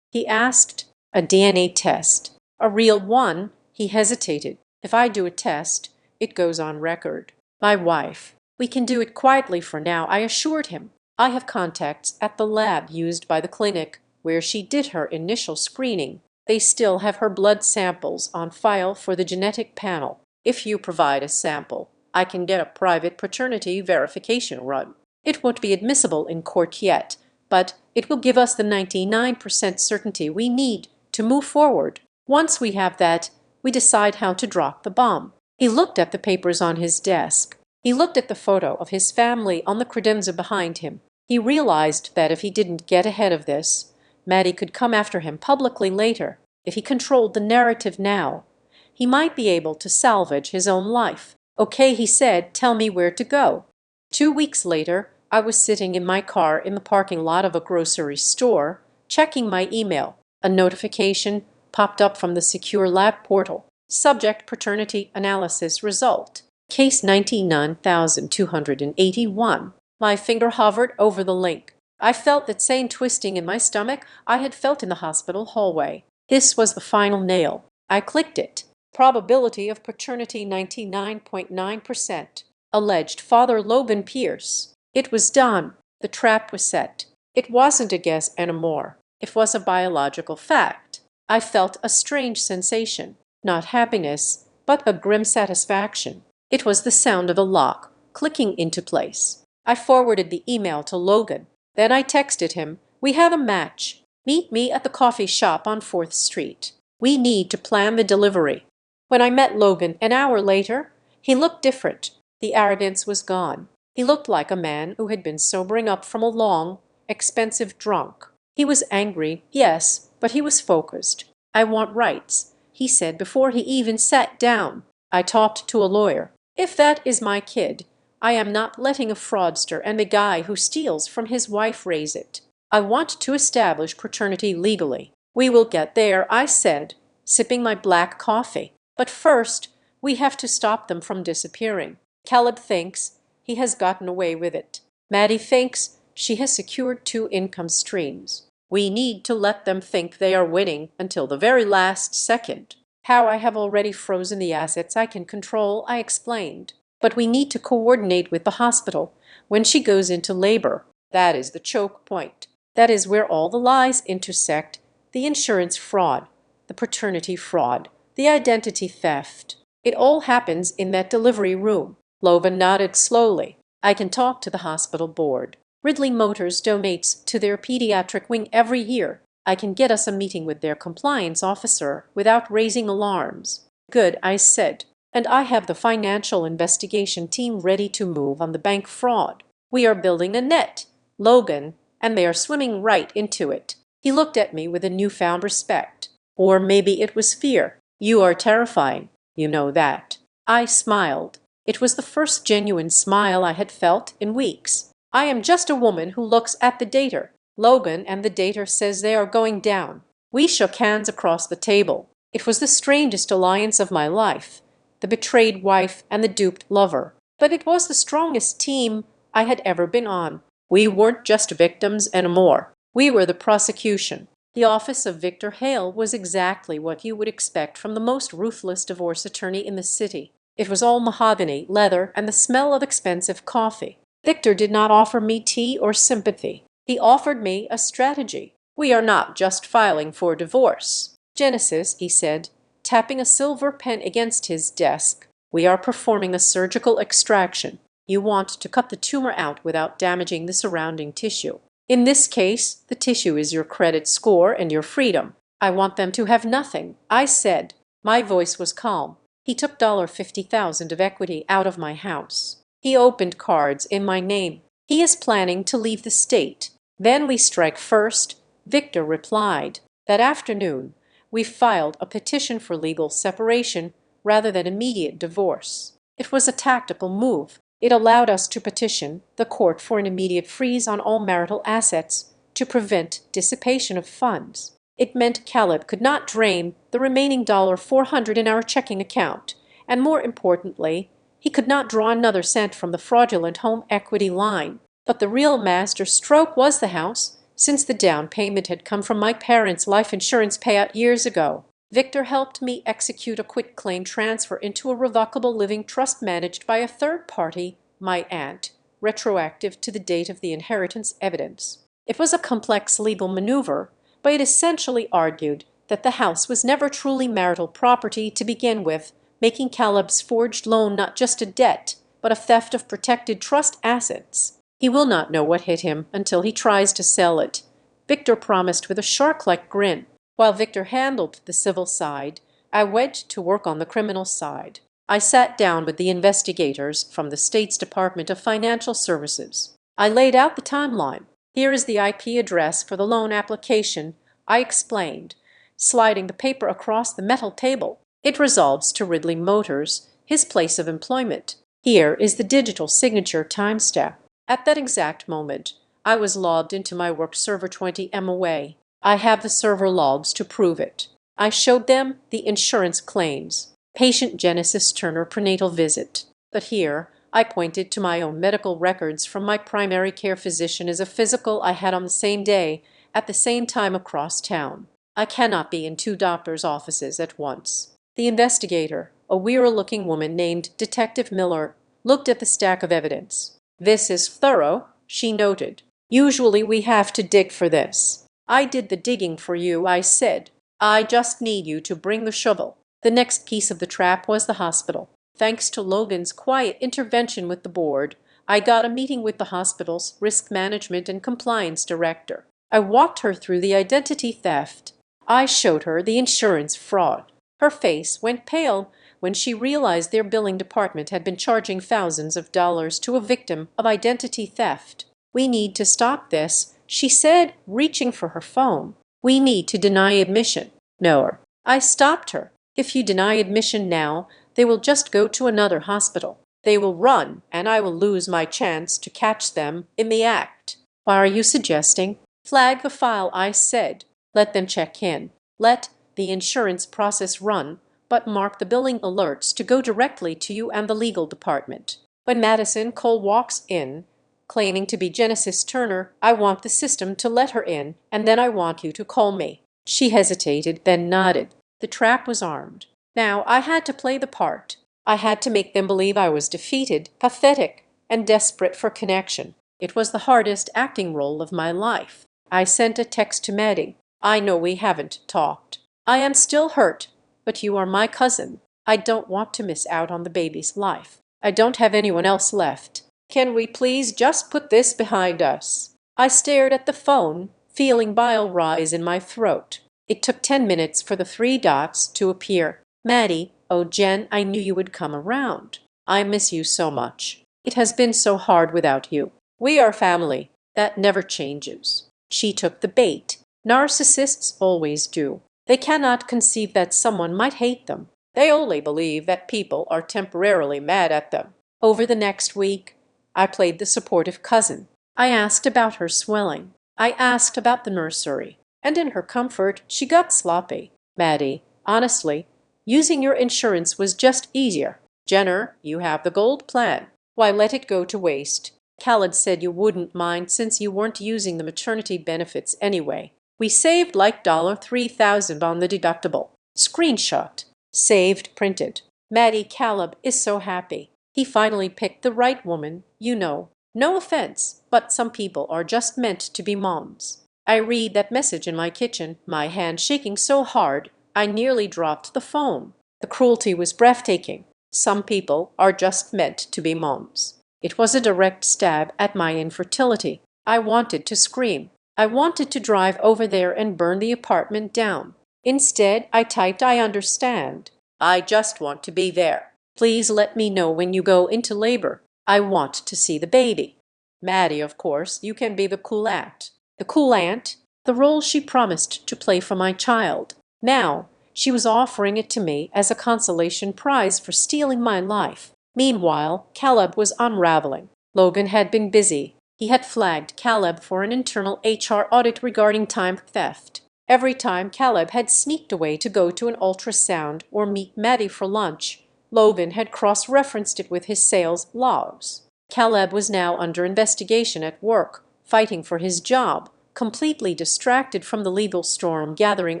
He asked. A DNA test. A real one? He hesitated. If I do a test, it goes on record. My wife. We can do it quietly for now, I assured him. I have contacts at the lab used by the clinic where she did her initial screening. They still have her blood samples on file for the genetic panel. If you provide a sample, I can get a private paternity verification run. It won't be admissible in court yet, but it will give us the 99% certainty we need to move forward. Once we have that, we decide how to drop the bomb. He looked at the papers on his desk. He looked at the photo of his family on the credenza behind him. He realized that if he didn't get ahead of this, Maddie could come after him publicly later. If he controlled the narrative now, he might be able to salvage his own life. Okay, he said, tell me where to go. 2 weeks later, I was sitting in my car in the parking lot of a grocery store, checking my email. A notification popped up from the secure lab portal. Subject paternity analysis result. Case 99,281. My finger hovered over the link. I felt that same twisting in my stomach I had felt in the hospital hallway. This was the final nail. I clicked it. Probability of paternity 99.9%. Alleged father Logan Pierce. It was done. The trap was set. It wasn't a guess anymore. It was a biological fact. I felt a strange sensation. Not happiness, but a grim satisfaction. It was the sound of a lock clicking into place. I forwarded the email to Logan. Then I texted him, we have a match. Meet me at the coffee shop on 4th Street. We need to plan the delivery. When I met Logan an hour later, he looked different. The arrogance was gone. He looked like a man who had been sobering up from a long, expensive drunk. He was angry, yes, but he was focused. I want rights, he said before he even sat down. I talked to a lawyer. If that is my kid, I am not letting a fraudster and a guy who steals from his wife raise it. I want to establish paternity legally. We will get there, I said, sipping my black coffee. But first, we have to stop them from disappearing. Caleb thinks he has gotten away with it. Maddie thinks she has secured 2 income streams. We need to let them think they are winning until the very last second. How I have already frozen the assets I can control, I explained. But we need to coordinate with the hospital when she goes into labor. That is the choke point. That is where all the lies intersect. The insurance fraud, the paternity fraud, the identity theft. It all happens in that delivery room. Logan nodded slowly. I can talk to the hospital board. Ridley Motors donates to their pediatric wing every year. I can get us a meeting with their compliance officer without raising alarms. Good, I said. And I have the financial investigation team ready to move on the bank fraud. We are building a net, Logan, and they are swimming right into it. He looked at me with a newfound respect. Or maybe it was fear. You are terrifying. You know that. I smiled. It was the first genuine smile I had felt in weeks. I am just a woman who looks at the data. Logan and the data says they are going down. We shook hands across the table. It was the strangest alliance of my life. The betrayed wife and the duped lover. But it was the strongest team I had ever been on. We weren't just victims anymore. We were the prosecution. The office of Victor Hale was exactly what you would expect from the most ruthless divorce attorney in the city. It was all mahogany, leather, and the smell of expensive coffee. Victor did not offer me tea or sympathy. He offered me a strategy. We are not just filing for divorce. Genesis, he said, tapping a silver pen against his desk. We are performing a surgical extraction. You want to cut the tumor out without damaging the surrounding tissue. In this case, the tissue is your credit score and your freedom. I want them to have nothing, I said. My voice was calm. He took $50,000 of equity out of my house. He opened cards in my name. He is planning to leave the state. Then we strike first, Victor replied. That afternoon, we filed a petition for legal separation rather than immediate divorce. It was a tactical move. It allowed us to petition the court for an immediate freeze on all marital assets to prevent dissipation of funds. It meant Caleb could not drain the remaining $400 in our checking account, and more importantly, He could not draw another cent from the fraudulent home equity line. But the real master stroke was the house, since the down payment had come from my parents' life insurance payout years ago. Victor helped me execute a quitclaim transfer into a revocable living trust managed by a third party, my aunt, retroactive to the date of the inheritance evidence. It was a complex legal maneuver, but it essentially argued that the house was never truly marital property to begin with, making Caleb's forged loan not just a debt, but a theft of protected trust assets. He will not know what hit him until he tries to sell it, Victor promised with a shark-like grin. While Victor handled the civil side, I went to work on the criminal side. I sat down with the investigators from the state's Department of Financial Services. I laid out the timeline. Here is the IP address for the loan application, I explained, sliding the paper across the metal table. It resolves to Ridley Motors, his place of employment. Here is the digital signature timestamp. At that exact moment, I was logged into my work server 20M away. I have the server logs to prove it. I showed them the insurance claims. Patient Genesis Turner prenatal visit. But here, I pointed to my own medical records from my primary care physician as a physical I had on the same day, at the same time across town. I cannot be in two doctors' offices at once. The investigator, a weary-looking woman named Detective Miller, looked at the stack of evidence. "This is thorough," she noted. "Usually we have to dig for this. I did the digging for you," I said. "I just need you to bring the shovel." The next piece of the trap was the hospital. Thanks to Logan's quiet intervention with the board, I got a meeting with the hospital's risk management and compliance director. I walked her through the identity theft. I showed her the insurance fraud. Her face went pale when she realized their billing department had been charging thousands of dollars to a victim of identity theft. "We need to stop this," she said, reaching for her phone. "We need to deny admission." "No." I stopped her. "If you deny admission now, they will just go to another hospital. They will run, and I will lose my chance to catch them in the act." "Why are you suggesting?" "Flag the file," I said. "Let them check in. Let the insurance process run, but mark the billing alerts to go directly to you and the legal department. When Madison Cole walks in, claiming to be Genesis Turner, I want the system to let her in, and then I want you to call me." She hesitated, then nodded. The trap was armed. Now I had to play the part. I had to make them believe I was defeated, pathetic, and desperate for connection. It was the hardest acting role of my life. I sent a text to Maddie. "I know we haven't talked. I am still hurt, but you are my cousin. I don't want to miss out on the baby's life. I don't have anyone else left. Can we please just put this behind us?" I stared at the phone, feeling bile rise in my throat. It took 10 minutes for the 3 dots to appear. "Maddie, oh Jen, I knew you would come around. I miss you so much. It has been so hard without you. We are family. That never changes." She took the bait. Narcissists always do. They cannot conceive that someone might hate them. They only believe that people are temporarily mad at them. Over the next week, I played the supportive cousin. I asked about her swelling. I asked about the nursery. And in her comfort, she got sloppy. "Maddie, honestly, using your insurance was just easier. Jenner, you have the gold plan. Why let it go to waste? Khaled said you wouldn't mind since you weren't using the maternity benefits anyway. We saved like $3,000 on the deductible." Screenshot. Saved printed. "Maddie, Caleb is so happy. He finally picked the right woman, you know. No offense, but some people are just meant to be moms." I read that message in my kitchen, my hand shaking so hard I nearly dropped the phone. The cruelty was breathtaking. Some people are just meant to be moms. It was a direct stab at my infertility. I wanted to scream. I wanted to drive over there and burn the apartment down. Instead, I typed, "I understand. I just want to be there. Please let me know when you go into labor. I want to see the baby." Maddie, of course, you can be the cool aunt. The cool aunt, the role she promised to play for my child. Now, she was offering it to me as a consolation prize for stealing my life. Meanwhile, Caleb was unraveling. Logan had been busy. He had flagged Caleb for an internal HR audit regarding time theft. Every time Caleb had sneaked away to go to an ultrasound or meet Maddie for lunch, Logan had cross-referenced it with his sales logs. Caleb was now under investigation at work, fighting for his job, completely distracted from the legal storm gathering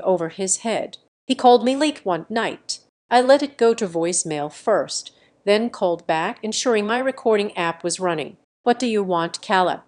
over his head. He called me late one night. I let it go to voicemail first, then called back, ensuring my recording app was running. "What do you want, Caleb?"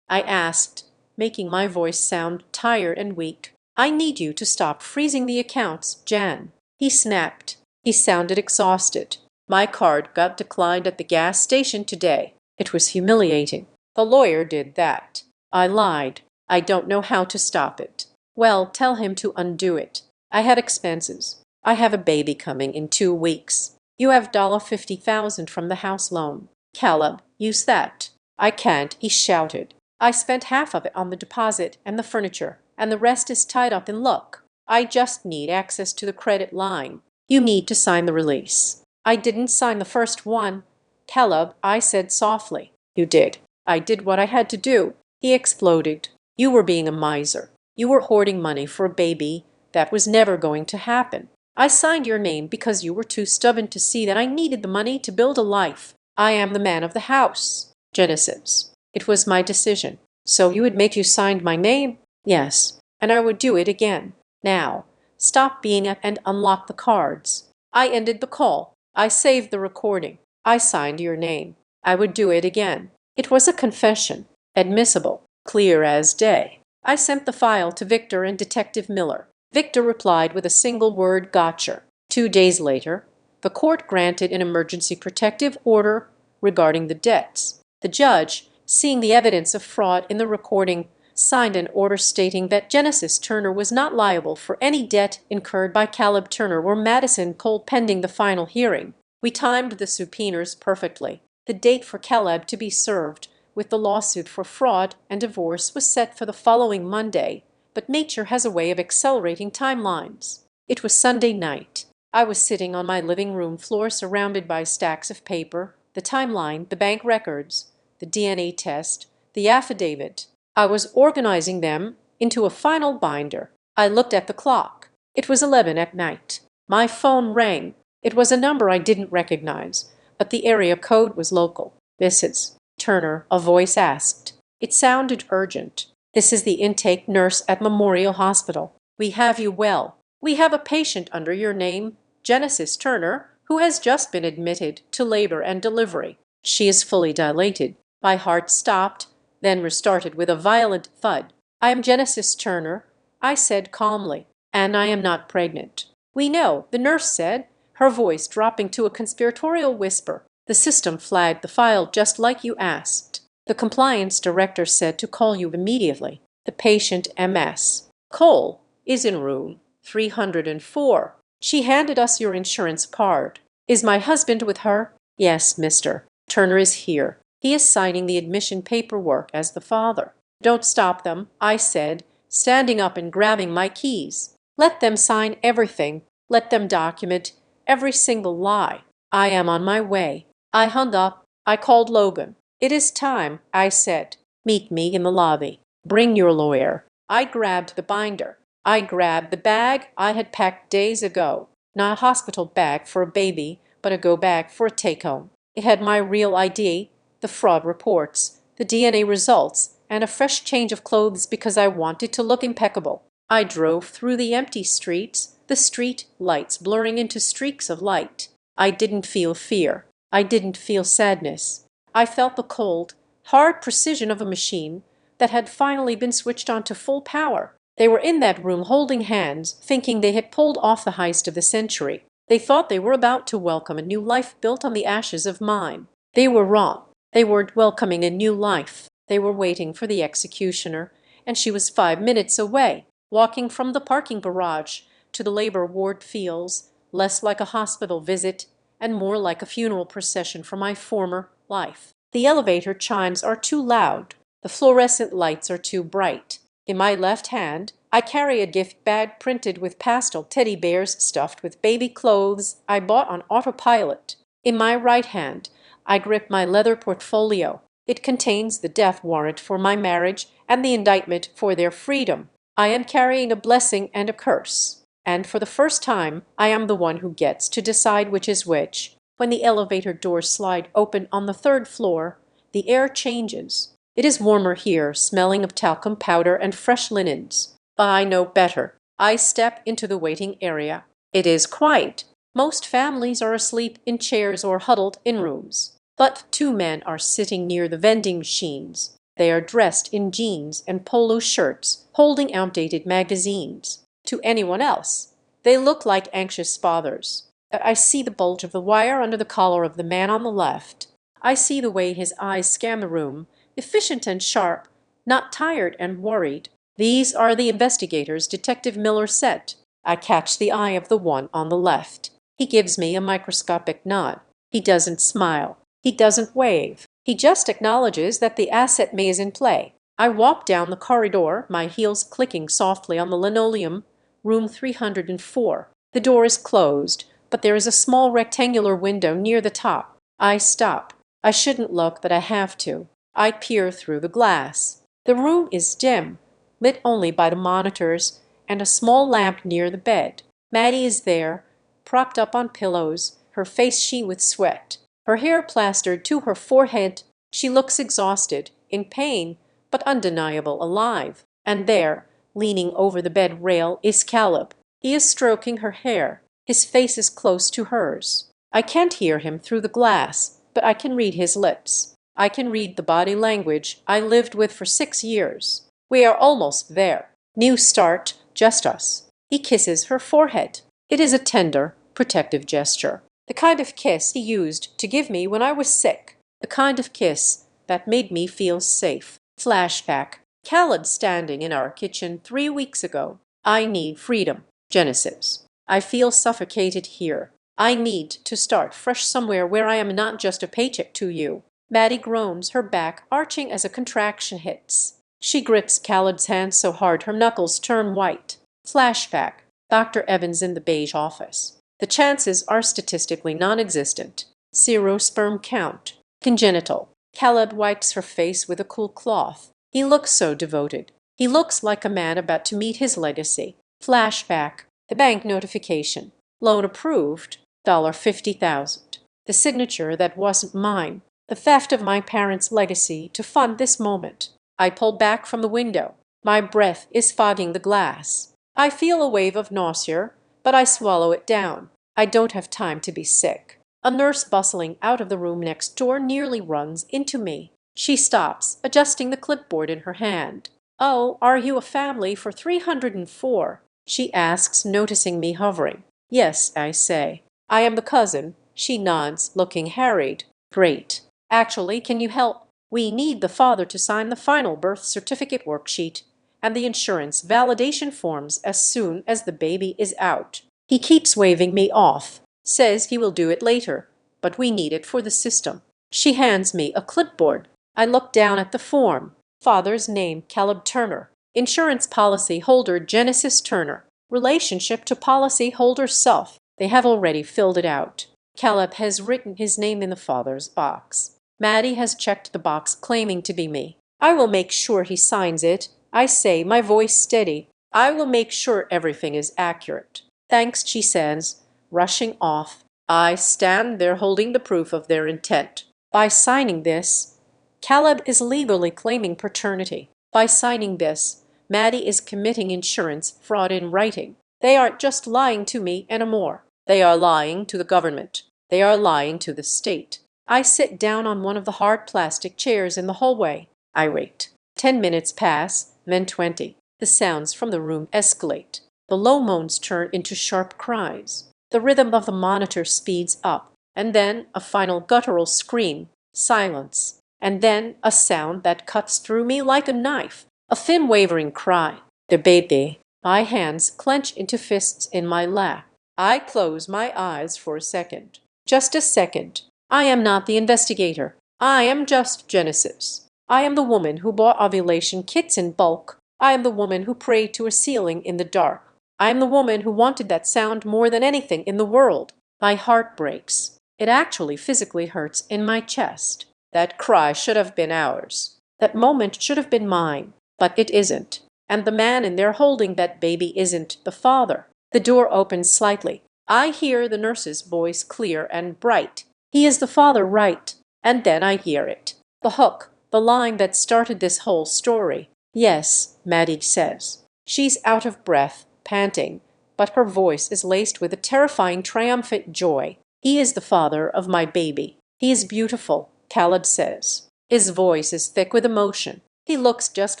I asked, making my voice sound tired and weak. "I need you to stop freezing the accounts, Jan." He snapped. He sounded exhausted. "My card got declined at the gas station today. It was humiliating. The lawyer did that." I lied. "I don't know how to stop it." "Well, tell him to undo it. I had expenses. I have a baby coming in 2 weeks. You have $50,000 from the house loan. Caleb, use that." "I can't," he shouted. "I spent half of it on the deposit and the furniture, and the rest is tied up in luck. I just need access to the credit line. You need to sign the release." "I didn't sign the first one." "Caleb," I said softly. "You did." "I did what I had to do." He exploded. "You were being a miser. You were hoarding money for a baby that was never going to happen. I signed your name because you were too stubborn to see that I needed the money to build a life. I am the man of the house." Genesis. "It was my decision." "So you would make you signed my name?" "Yes, and I would do it again. Now, stop being a and unlock the cards." I ended the call. I saved the recording. "I signed your name. I would do it again." It was a confession, admissible, clear as day. I sent the file to Victor and Detective Miller. Victor replied with a single word, "Gotcha." 2 days later, the court granted an emergency protective order regarding the debts. The judge, seeing the evidence of fraud in the recording, signed an order stating that Genesis Turner was not liable for any debt incurred by Caleb Turner or Madison Cole pending the final hearing. We timed the subpoenas perfectly. The date for Caleb to be served with the lawsuit for fraud and divorce was set for the following Monday, but nature has a way of accelerating timelines. It was Sunday night. I was sitting on my living room floor surrounded by stacks of paper, the timeline, the bank records, the DNA test, the affidavit. I was organizing them into a final binder. I looked at the clock. It was 11 at night. My phone rang. It was a number I didn't recognize, but the area code was local. "Mrs. Turner," a voice asked. It sounded urgent. "This is the intake nurse at Memorial Hospital. We have you well. We have a patient under your name, Genesis Turner, who has just been admitted to labor and delivery. She is fully dilated." My heart stopped, then restarted with a violent thud. "I am Genesis Turner," I said calmly, "and I am not pregnant." "We know," the nurse said, her voice dropping to a conspiratorial whisper. "The system flagged the file just like you asked. The compliance director said to call you immediately. The patient, MS. Cole, is in room 304. She handed us your insurance card. Is my husband with her?" "Yes, Mr. Turner is here. He is signing the admission paperwork as the father." "Don't stop them," I said, standing up and grabbing my keys. "Let them sign everything. Let them document every single lie. I am on my way." I hung up. I called Logan. "It is time," I said. "Meet me in the lobby. Bring your lawyer." I grabbed the binder. I grabbed the bag I had packed days ago. Not a hospital bag for a baby, but a go bag for a take-home. It had my real ID, the fraud reports, the DNA results, and a fresh change of clothes because I wanted to look impeccable. I drove through the empty streets, the street lights blurring into streaks of light. I didn't feel fear. I didn't feel sadness. I felt the cold, hard precision of a machine that had finally been switched on to full power. They were in that room holding hands, thinking they had pulled off the heist of the century. They thought they were about to welcome a new life built on the ashes of mine. They were wrong. They weren't welcoming a new life. They were waiting for the executioner, and she was 5 minutes away. Walking from the parking garage to the labor ward feels less like a hospital visit and more like a funeral procession for my former life. The elevator chimes are too loud. The fluorescent lights are too bright. In my left hand, I carry a gift bag printed with pastel teddy bears stuffed with baby clothes I bought on autopilot. In my right hand, I grip my leather portfolio. It contains the death warrant for my marriage and the indictment for their freedom. I am carrying a blessing and a curse. And for the first time, I am the one who gets to decide which is which. When the elevator doors slide open on the third floor, the air changes. It is warmer here, smelling of talcum powder and fresh linens. But I know better. I step into the waiting area. It is quiet. Most families are asleep in chairs or huddled in rooms. But two men are sitting near the vending machines. They are dressed in jeans and polo shirts, holding outdated magazines. To anyone else, they look like anxious fathers. I see the bulge of the wire under the collar of the man on the left. I see the way his eyes scan the room, efficient and sharp, not tired and worried. These are the investigators Detective Miller sent. I catch the eye of the one on the left. He gives me a microscopic nod. He doesn't smile. He doesn't wave. He just acknowledges that the asset may is in play. I walk down the corridor, my heels clicking softly on the linoleum. Room 304. The door is closed, but there is a small rectangular window near the top. I stop. I shouldn't look, but I have to. I peer through the glass. The room is dim, lit only by the monitors and a small lamp near the bed. Maddie is there, propped up on pillows, her face sheen with sweat, her hair plastered to her forehead. She looks exhausted, in pain, but undeniable alive. And there, leaning over the bed rail, is Caleb. He is stroking her hair. His face is close to hers. I can't hear him through the glass, but I can read his lips. I can read the body language I lived with for 6 years. We are almost there. New start, just us. He kisses her forehead. It is a tender, protective gesture. The kind of kiss he used to give me when I was sick. The kind of kiss that made me feel safe. Flashback. Caleb standing in our kitchen 3 weeks ago. I need freedom. Genesis. I feel suffocated here. I need to start fresh somewhere where I am not just a paycheck to you. Maddie groans, her back arching as a contraction hits. She grips Caleb's hand so hard her knuckles turn white. Flashback. Dr. Evans in the beige office. The chances are statistically non-existent. 0 sperm count. Congenital. Caleb wipes her face with a cool cloth. He looks so devoted. He looks like a man about to meet his legacy. Flashback. The bank notification. Loan approved. $50,000. The signature that wasn't mine. The theft of my parents' legacy to fund this moment. I pull back from the window. My breath is fogging the glass. I feel a wave of nausea, but I swallow it down. I don't have time to be sick. A nurse bustling out of the room next door nearly runs into me. She stops, adjusting the clipboard in her hand. "Oh, are you a family for 304?" she asks, noticing me hovering. "Yes," I say. "I am the cousin." She nods, looking harried. "Great. Actually, can you help? We need the father to sign the final birth certificate worksheet and the insurance validation forms as soon as the baby is out." He keeps waving me off, says he will do it later, but we need it for the system. She hands me a clipboard. I look down at the form. Father's name, Caleb Turner. Insurance policy holder, Genesis Turner. Relationship to policy holder self. They have already filled it out. Caleb has written his name in the father's box. Maddie has checked the box claiming to be me. "I will make sure he signs it," I say, my voice steady. "I will make sure everything is accurate." "Thanks," she says, rushing off. I stand there holding the proof of their intent. By signing this, Caleb is legally claiming paternity. By signing this, Maddie is committing insurance fraud in writing. They aren't just lying to me anymore. They are lying to the government. They are lying to the state. I sit down on one of the hard plastic chairs in the hallway. I wait. 10 minutes pass, then 20. The sounds from the room escalate. The low moans turn into sharp cries. The rhythm of the monitor speeds up, and then a final guttural scream. Silence. And then a sound that cuts through me like a knife. A thin wavering cry. The baby. My hands clench into fists in my lap. I close my eyes for a second. Just a second. I am not the investigator. I am just Genesis. I am the woman who bought ovulation kits in bulk. I am the woman who prayed to a ceiling in the dark. I am the woman who wanted that sound more than anything in the world. My heart breaks. It actually physically hurts in my chest. That cry should have been ours. That moment should have been mine. But it isn't. And the man in there holding that baby isn't the father. The door opens slightly. I hear the nurse's voice clear and bright. He is the father, right? And then I hear it. The hook, the line that started this whole story. Yes, Maddie says. She's out of breath, panting, but her voice is laced with a terrifying, triumphant joy. He is the father of my baby. He is beautiful, Khaled says. His voice is thick with emotion. He looks just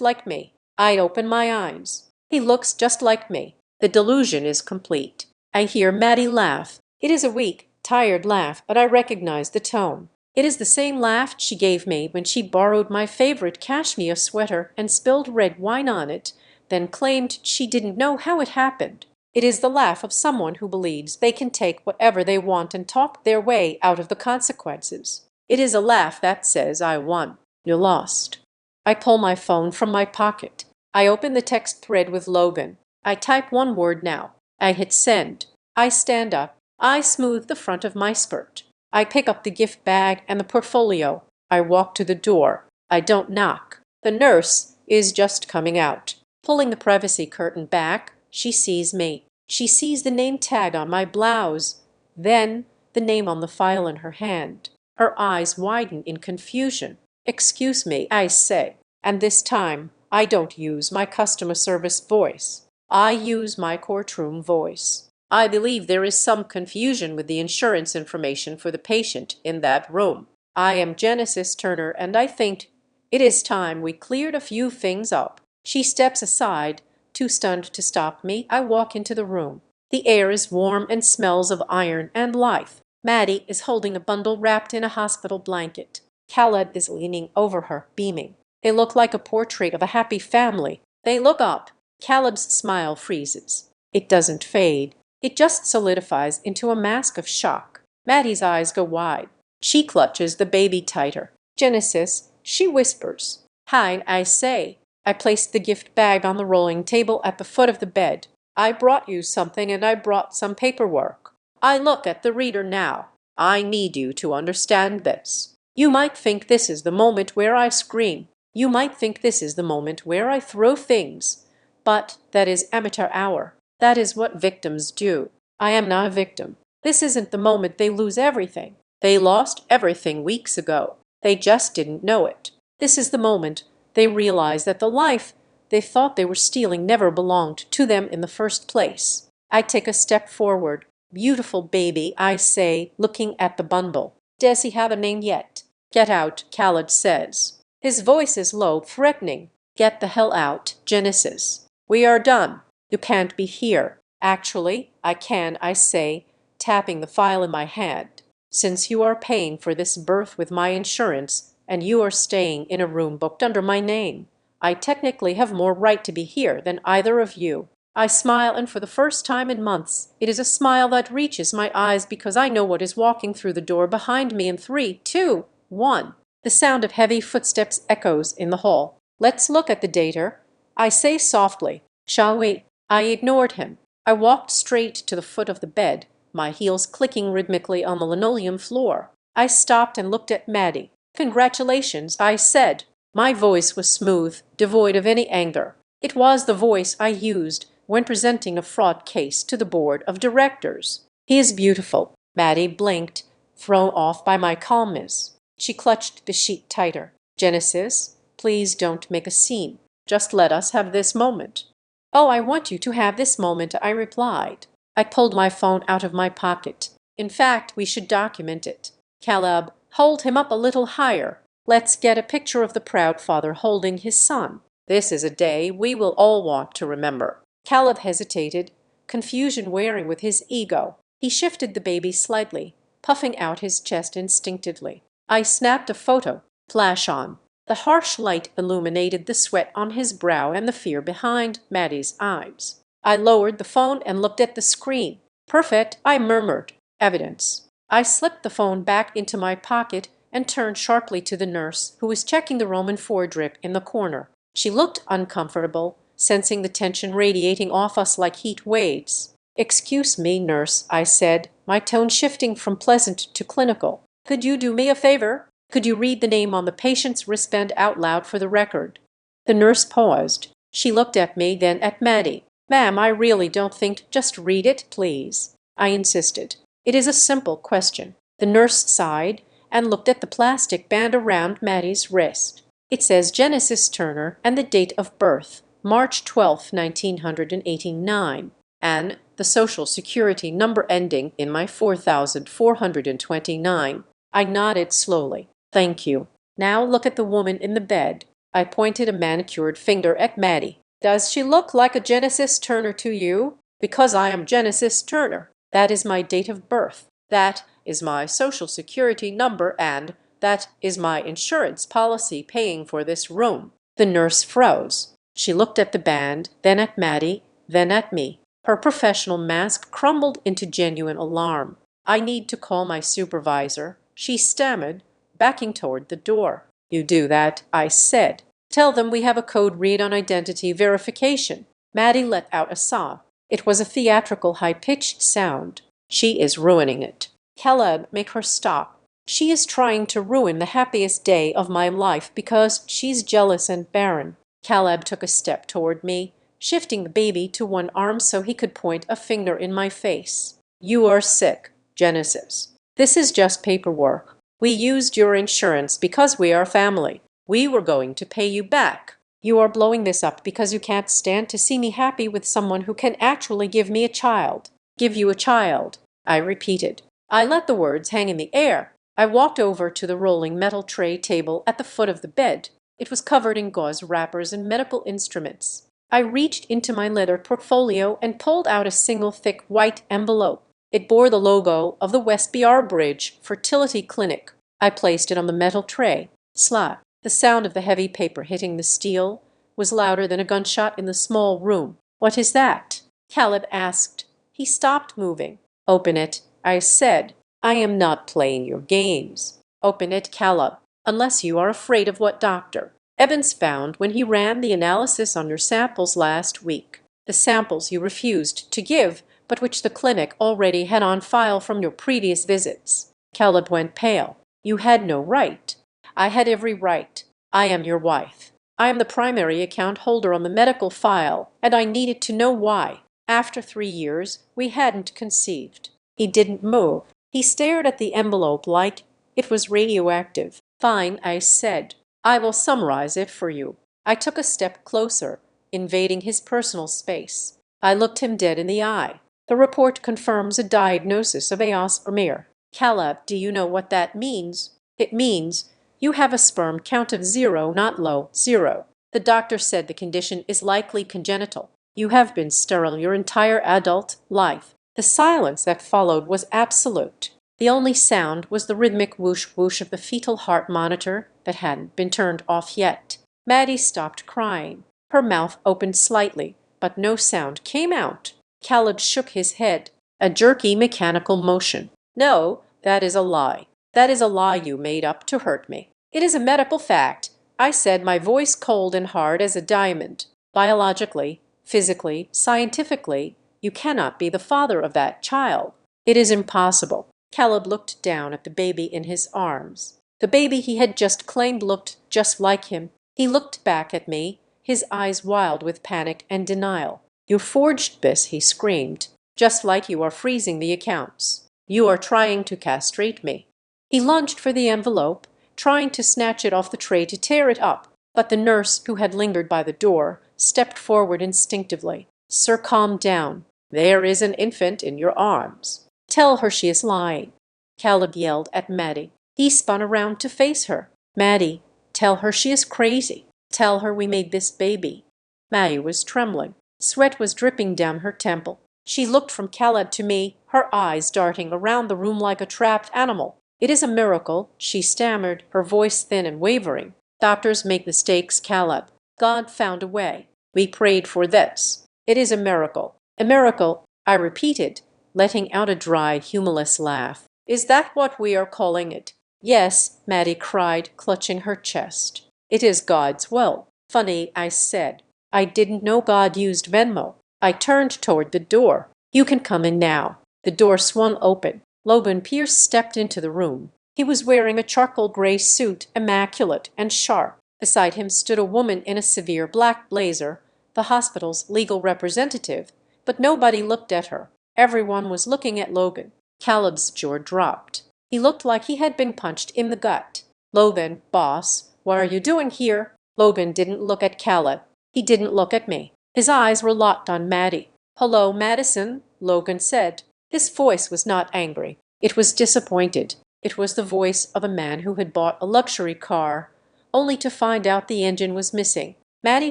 like me. I open my eyes. He looks just like me. The delusion is complete. I hear Maddie laugh. It is a weak, tired laugh, but I recognize the tone. It is the same laugh she gave me when she borrowed my favorite cashmere sweater and spilled red wine on it, then claimed she didn't know how it happened. It is the laugh of someone who believes they can take whatever they want and talk their way out of the consequences. It is a laugh that says, I won, you lost. I pull my phone from my pocket. I open the text thread with Logan. I type one word now. I hit send. I stand up. I smooth the front of my skirt. I pick up the gift bag and the portfolio. I walk to the door. I don't knock. The nurse is just coming out. Pulling the privacy curtain back, she sees me. She sees the name tag on my blouse. Then the name on the file in her hand. Her eyes widen in confusion. Excuse me, I say. And this time, I don't use my customer service voice. I use my courtroom voice. I believe there is some confusion with the insurance information for the patient in that room. I am Genesis Turner, and I think it is time we cleared a few things up. She steps aside, too stunned to stop me. I walk into the room. The air is warm and smells of iron and life. Maddie is holding a bundle wrapped in a hospital blanket. Khaled is leaning over her, beaming. They look like a portrait of a happy family. They look up. Khaled's smile freezes. It doesn't fade. It just solidifies into a mask of shock. Maddie's eyes go wide. She clutches the baby tighter. Genesis, she whispers. Hi, I say. I placed the gift bag on the rolling table at the foot of the bed. I brought you something, and I brought some paperwork. I look at the reader now. I need you to understand this. You might think this is the moment where I scream. You might think this is the moment where I throw things. But that is amateur hour. That is what victims do. I am not a victim. This isn't the moment they lose everything. They lost everything weeks ago. They just didn't know it. This is the moment they realize that the life they thought they were stealing never belonged to them in the first place. I take a step forward. Beautiful baby, I say, looking at the bundle. Does he have a name yet? Get out, Khaled says. His voice is low, threatening. Get the hell out, Genesis. We are done. You can't be here. Actually, I can, I say, tapping the file in my hand. Since you are paying for this birth with my insurance, and you are staying in a room booked under my name, I technically have more right to be here than either of you. I smile, and for the first time in months, it is a smile that reaches my eyes because I know what is walking through the door behind me in 3, 2, 1. The sound of heavy footsteps echoes in the hall. Let's look at the data, I say softly. Shall we? I ignored him. I walked straight to the foot of the bed, my heels clicking rhythmically on the linoleum floor. I stopped and looked at Maddie. Congratulations, I said. My voice was smooth, devoid of any anger. It was the voice I used when presenting a fraud case to the board of directors. He is beautiful. Maddie blinked, thrown off by my calmness. She clutched the sheet tighter. Genesis, please don't make a scene. Just let us have this moment. Oh, I want you to have this moment, I replied. I pulled my phone out of my pocket. In fact, we should document it. Caleb, hold him up a little higher. Let's get a picture of the proud father holding his son. This is a day we will all want to remember. Caleb hesitated, confusion wearing with his ego. He shifted the baby slightly, puffing out his chest instinctively. I snapped a photo. Flash on. The harsh light illuminated the sweat on his brow and the fear behind Maddie's eyes. I lowered the phone and looked at the screen. Perfect, I murmured. Evidence. I slipped the phone back into my pocket and turned sharply to the nurse, who was checking the Roman IV drip in the corner. She looked uncomfortable, sensing the tension radiating off us like heat waves. Excuse me, nurse, I said, my tone shifting from pleasant to clinical. Could you do me a favor? Could you read the name on the patient's wristband out loud for the record? The nurse paused. She looked at me, then at Maddie. Ma'am, I really don't think. Just read it, please. I insisted. It is a simple question. The nurse sighed and looked at the plastic band around Maddie's wrist. It says Genesis Turner and the date of birth, March 12, 1989, and the social security number ending in my 4429. I nodded slowly. Thank you. Now look at the woman in the bed. I pointed a manicured finger at Maddie. Does she look like a Genesis Turner to you? Because I am Genesis Turner. That is my date of birth. That is my social security number, and that is my insurance policy paying for this room. The nurse froze. She looked at the band, then at Maddie, then at me. Her professional mask crumbled into genuine alarm. I need to call my supervisor, she stammered, backing toward the door. You do that, I said. Tell them we have a code read on identity verification. Maddie let out a sob. It was a theatrical high-pitched sound. She is ruining it. Caleb, make her stop. She is trying to ruin the happiest day of my life because she's jealous and barren. Caleb took a step toward me, shifting the baby to one arm so he could point a finger in my face. You are sick, Genesis. This is just paperwork. We used your insurance because we are family. We were going to pay you back. You are blowing this up because you can't stand to see me happy with someone who can actually give me a child. Give you a child, I repeated. I let the words hang in the air. I walked over to the rolling metal tray table at the foot of the bed. It was covered in gauze wrappers and medical instruments. I reached into my leather portfolio and pulled out a single thick white envelope. It bore the logo of the Westbr Bridge Fertility Clinic. I placed it on the metal tray. Slap. The sound of the heavy paper hitting the steel was louder than a gunshot in the small room. What is that? Caleb asked. He stopped moving. Open it, I said. I am not playing your games. Open it, Caleb, unless you are afraid of what Dr. Evans found when he ran the analysis on your samples last week. The samples you refused to give, but which the clinic already had on file from your previous visits. Caleb went pale. You had no right. I had every right. I am your wife. I am the primary account holder on the medical file, and I needed to know why. After 3 years, we hadn't conceived. He didn't move. He stared at the envelope like it was radioactive. Fine, I said. I will summarize it for you. I took a step closer, invading his personal space. I looked him dead in the eye. The report confirms a diagnosis of eospermia. Caleb, do you know what that means? It means you have a sperm count of 0, not low, 0. The doctor said the condition is likely congenital. You have been sterile your entire adult life. The silence that followed was absolute. The only sound was the rhythmic whoosh-whoosh of the fetal heart monitor that hadn't been turned off yet. Maddie stopped crying. Her mouth opened slightly, but no sound came out. Caleb shook his head, a jerky mechanical motion. No, that is a lie. That is a lie you made up to hurt me. It is a medical fact, I said, my voice cold and hard as a diamond. Biologically, physically, scientifically, you cannot be the father of that child. It is impossible. Caleb looked down at the baby in his arms. The baby he had just claimed looked just like him. He looked back at me, his eyes wild with panic and denial. You forged this, he screamed, just like you are freezing the accounts. You are trying to castrate me. He lunged for the envelope, trying to snatch it off the tray to tear it up, but the nurse, who had lingered by the door, stepped forward instinctively. Sir, calm down. There is an infant in your arms. Tell her she is lying. Caleb yelled at Maddie. He spun around to face her. Maddie, tell her she is crazy. Tell her we made this baby. Maddie was trembling. Sweat was dripping down her temple. She looked from Caleb to me, her eyes darting around the room like a trapped animal. It is a miracle, she stammered, her voice thin and wavering. Doctors make mistakes, Caleb. God found a way. We prayed for this. It is a miracle. A miracle, I repeated, letting out a dry, humorless laugh. Is that what we are calling it? Yes, Maddie cried, clutching her chest. It is God's will. Funny, I said. I didn't know God used Venmo. I turned toward the door. You can come in now. The door swung open. Logan Pierce stepped into the room. He was wearing a charcoal gray suit, immaculate and sharp. Beside him stood a woman in a severe black blazer, the hospital's legal representative, but nobody looked at her. Everyone was looking at Logan. Caleb's jaw dropped. He looked like he had been punched in the gut. "Logan, boss, what are you doing here?" Logan didn't look at Caleb. He didn't look at me. His eyes were locked on Maddie. "Hello, Madison," Logan said. His voice was not angry. It was disappointed. It was the voice of a man who had bought a luxury car, only to find out the engine was missing. Maddie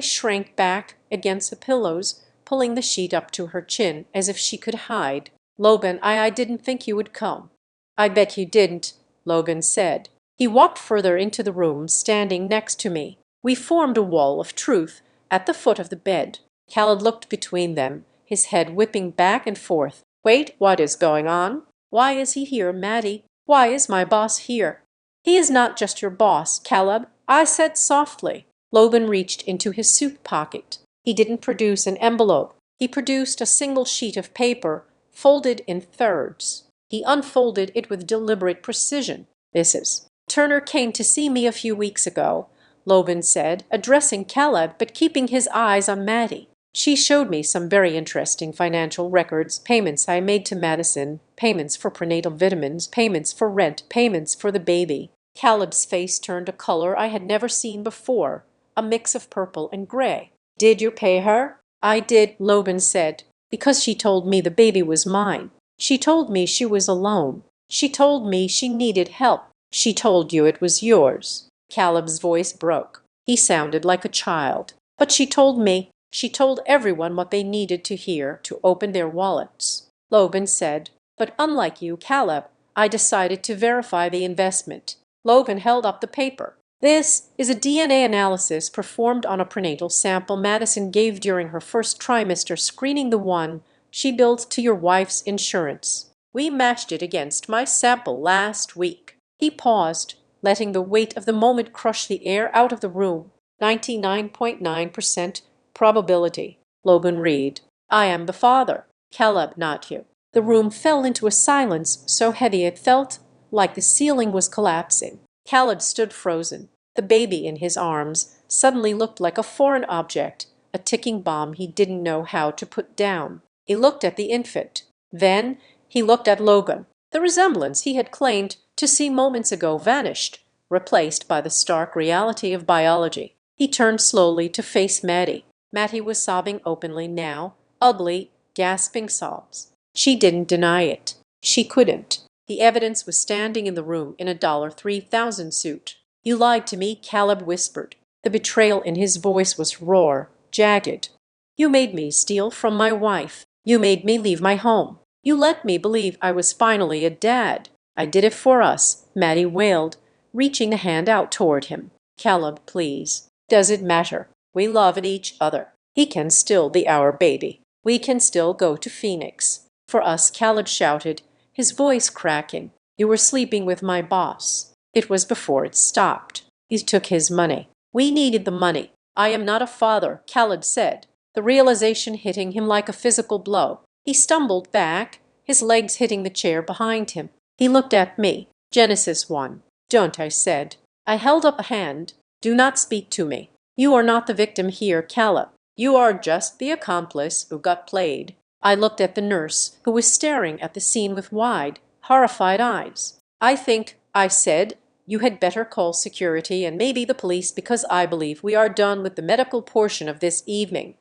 shrank back against the pillows, pulling the sheet up to her chin as if she could hide. "Logan, I didn't think you would come." "I bet you didn't," Logan said. He walked further into the room, standing next to me. We formed a wall of truth at the foot of the bed. Khaled looked between them, his head whipping back and forth. "Wait, what is going on? Why is he here, Maddie? Why is my boss here?" "He is not just your boss, Caleb," I said softly. Logan reached into his suit pocket. He didn't produce an envelope. He produced a single sheet of paper, folded in thirds. He unfolded it with deliberate precision. "Mrs. Turner came to see me a few weeks ago," Logan said, addressing Caleb but keeping his eyes on Maddie. "She showed me some very interesting financial records, payments I made to Madison, payments for prenatal vitamins, payments for rent, payments for the baby." Caleb's face turned a color I had never seen before, a mix of purple and gray. "Did you pay her?" "I did," Logan said, "because she told me the baby was mine. She told me she was alone. She told me she needed help. She told you it was yours." Caleb's voice broke. He sounded like a child. "But she told me, she told everyone what they needed to hear to open their wallets." Logan said, "But unlike you, Caleb, I decided to verify the investment." Logan held up the paper. "This is a DNA analysis performed on a prenatal sample Madison gave during her first trimester screening, the one she billed to your wife's insurance. We matched it against my sample last week." He paused, letting the weight of the moment crush the air out of the room. 99.9% probability, Logan read. "I am the father, Caleb, not you." The room fell into a silence so heavy it felt like the ceiling was collapsing. Caleb stood frozen. The baby in his arms suddenly looked like a foreign object, a ticking bomb he didn't know how to put down. He looked at the infant. Then he looked at Logan. The resemblance he had claimed to see moments ago vanished, replaced by the stark reality of biology. He turned slowly to face Maddie. Maddie was sobbing openly now, ugly, gasping sobs. She didn't deny it. She couldn't. The evidence was standing in the room in a $3,000 suit. "You lied to me," Caleb whispered. The betrayal in his voice was raw, jagged. "You made me steal from my wife. You made me leave my home. You let me believe I was finally a dad. I did it for us," Maddie wailed, reaching a hand out toward him. "Caleb, please. Does it matter? We love each other. He can still be our baby. We can still go to Phoenix." "For us," Caleb shouted, his voice cracking. "You were sleeping with my boss. It was before it stopped. You took his money. We needed the money." "I am not a father," Caleb said, the realization hitting him like a physical blow. He stumbled back, his legs hitting the chair behind him. He looked at me. "Genesis 1. Don't," I said. I held up a hand. "Do not speak to me. You are not the victim here, Caleb. You are just the accomplice who got played." I looked at the nurse, who was staring at the scene with wide, horrified eyes. "I think," I said, "you had better call security and maybe the police, because I believe we are done with the medical portion of this evening."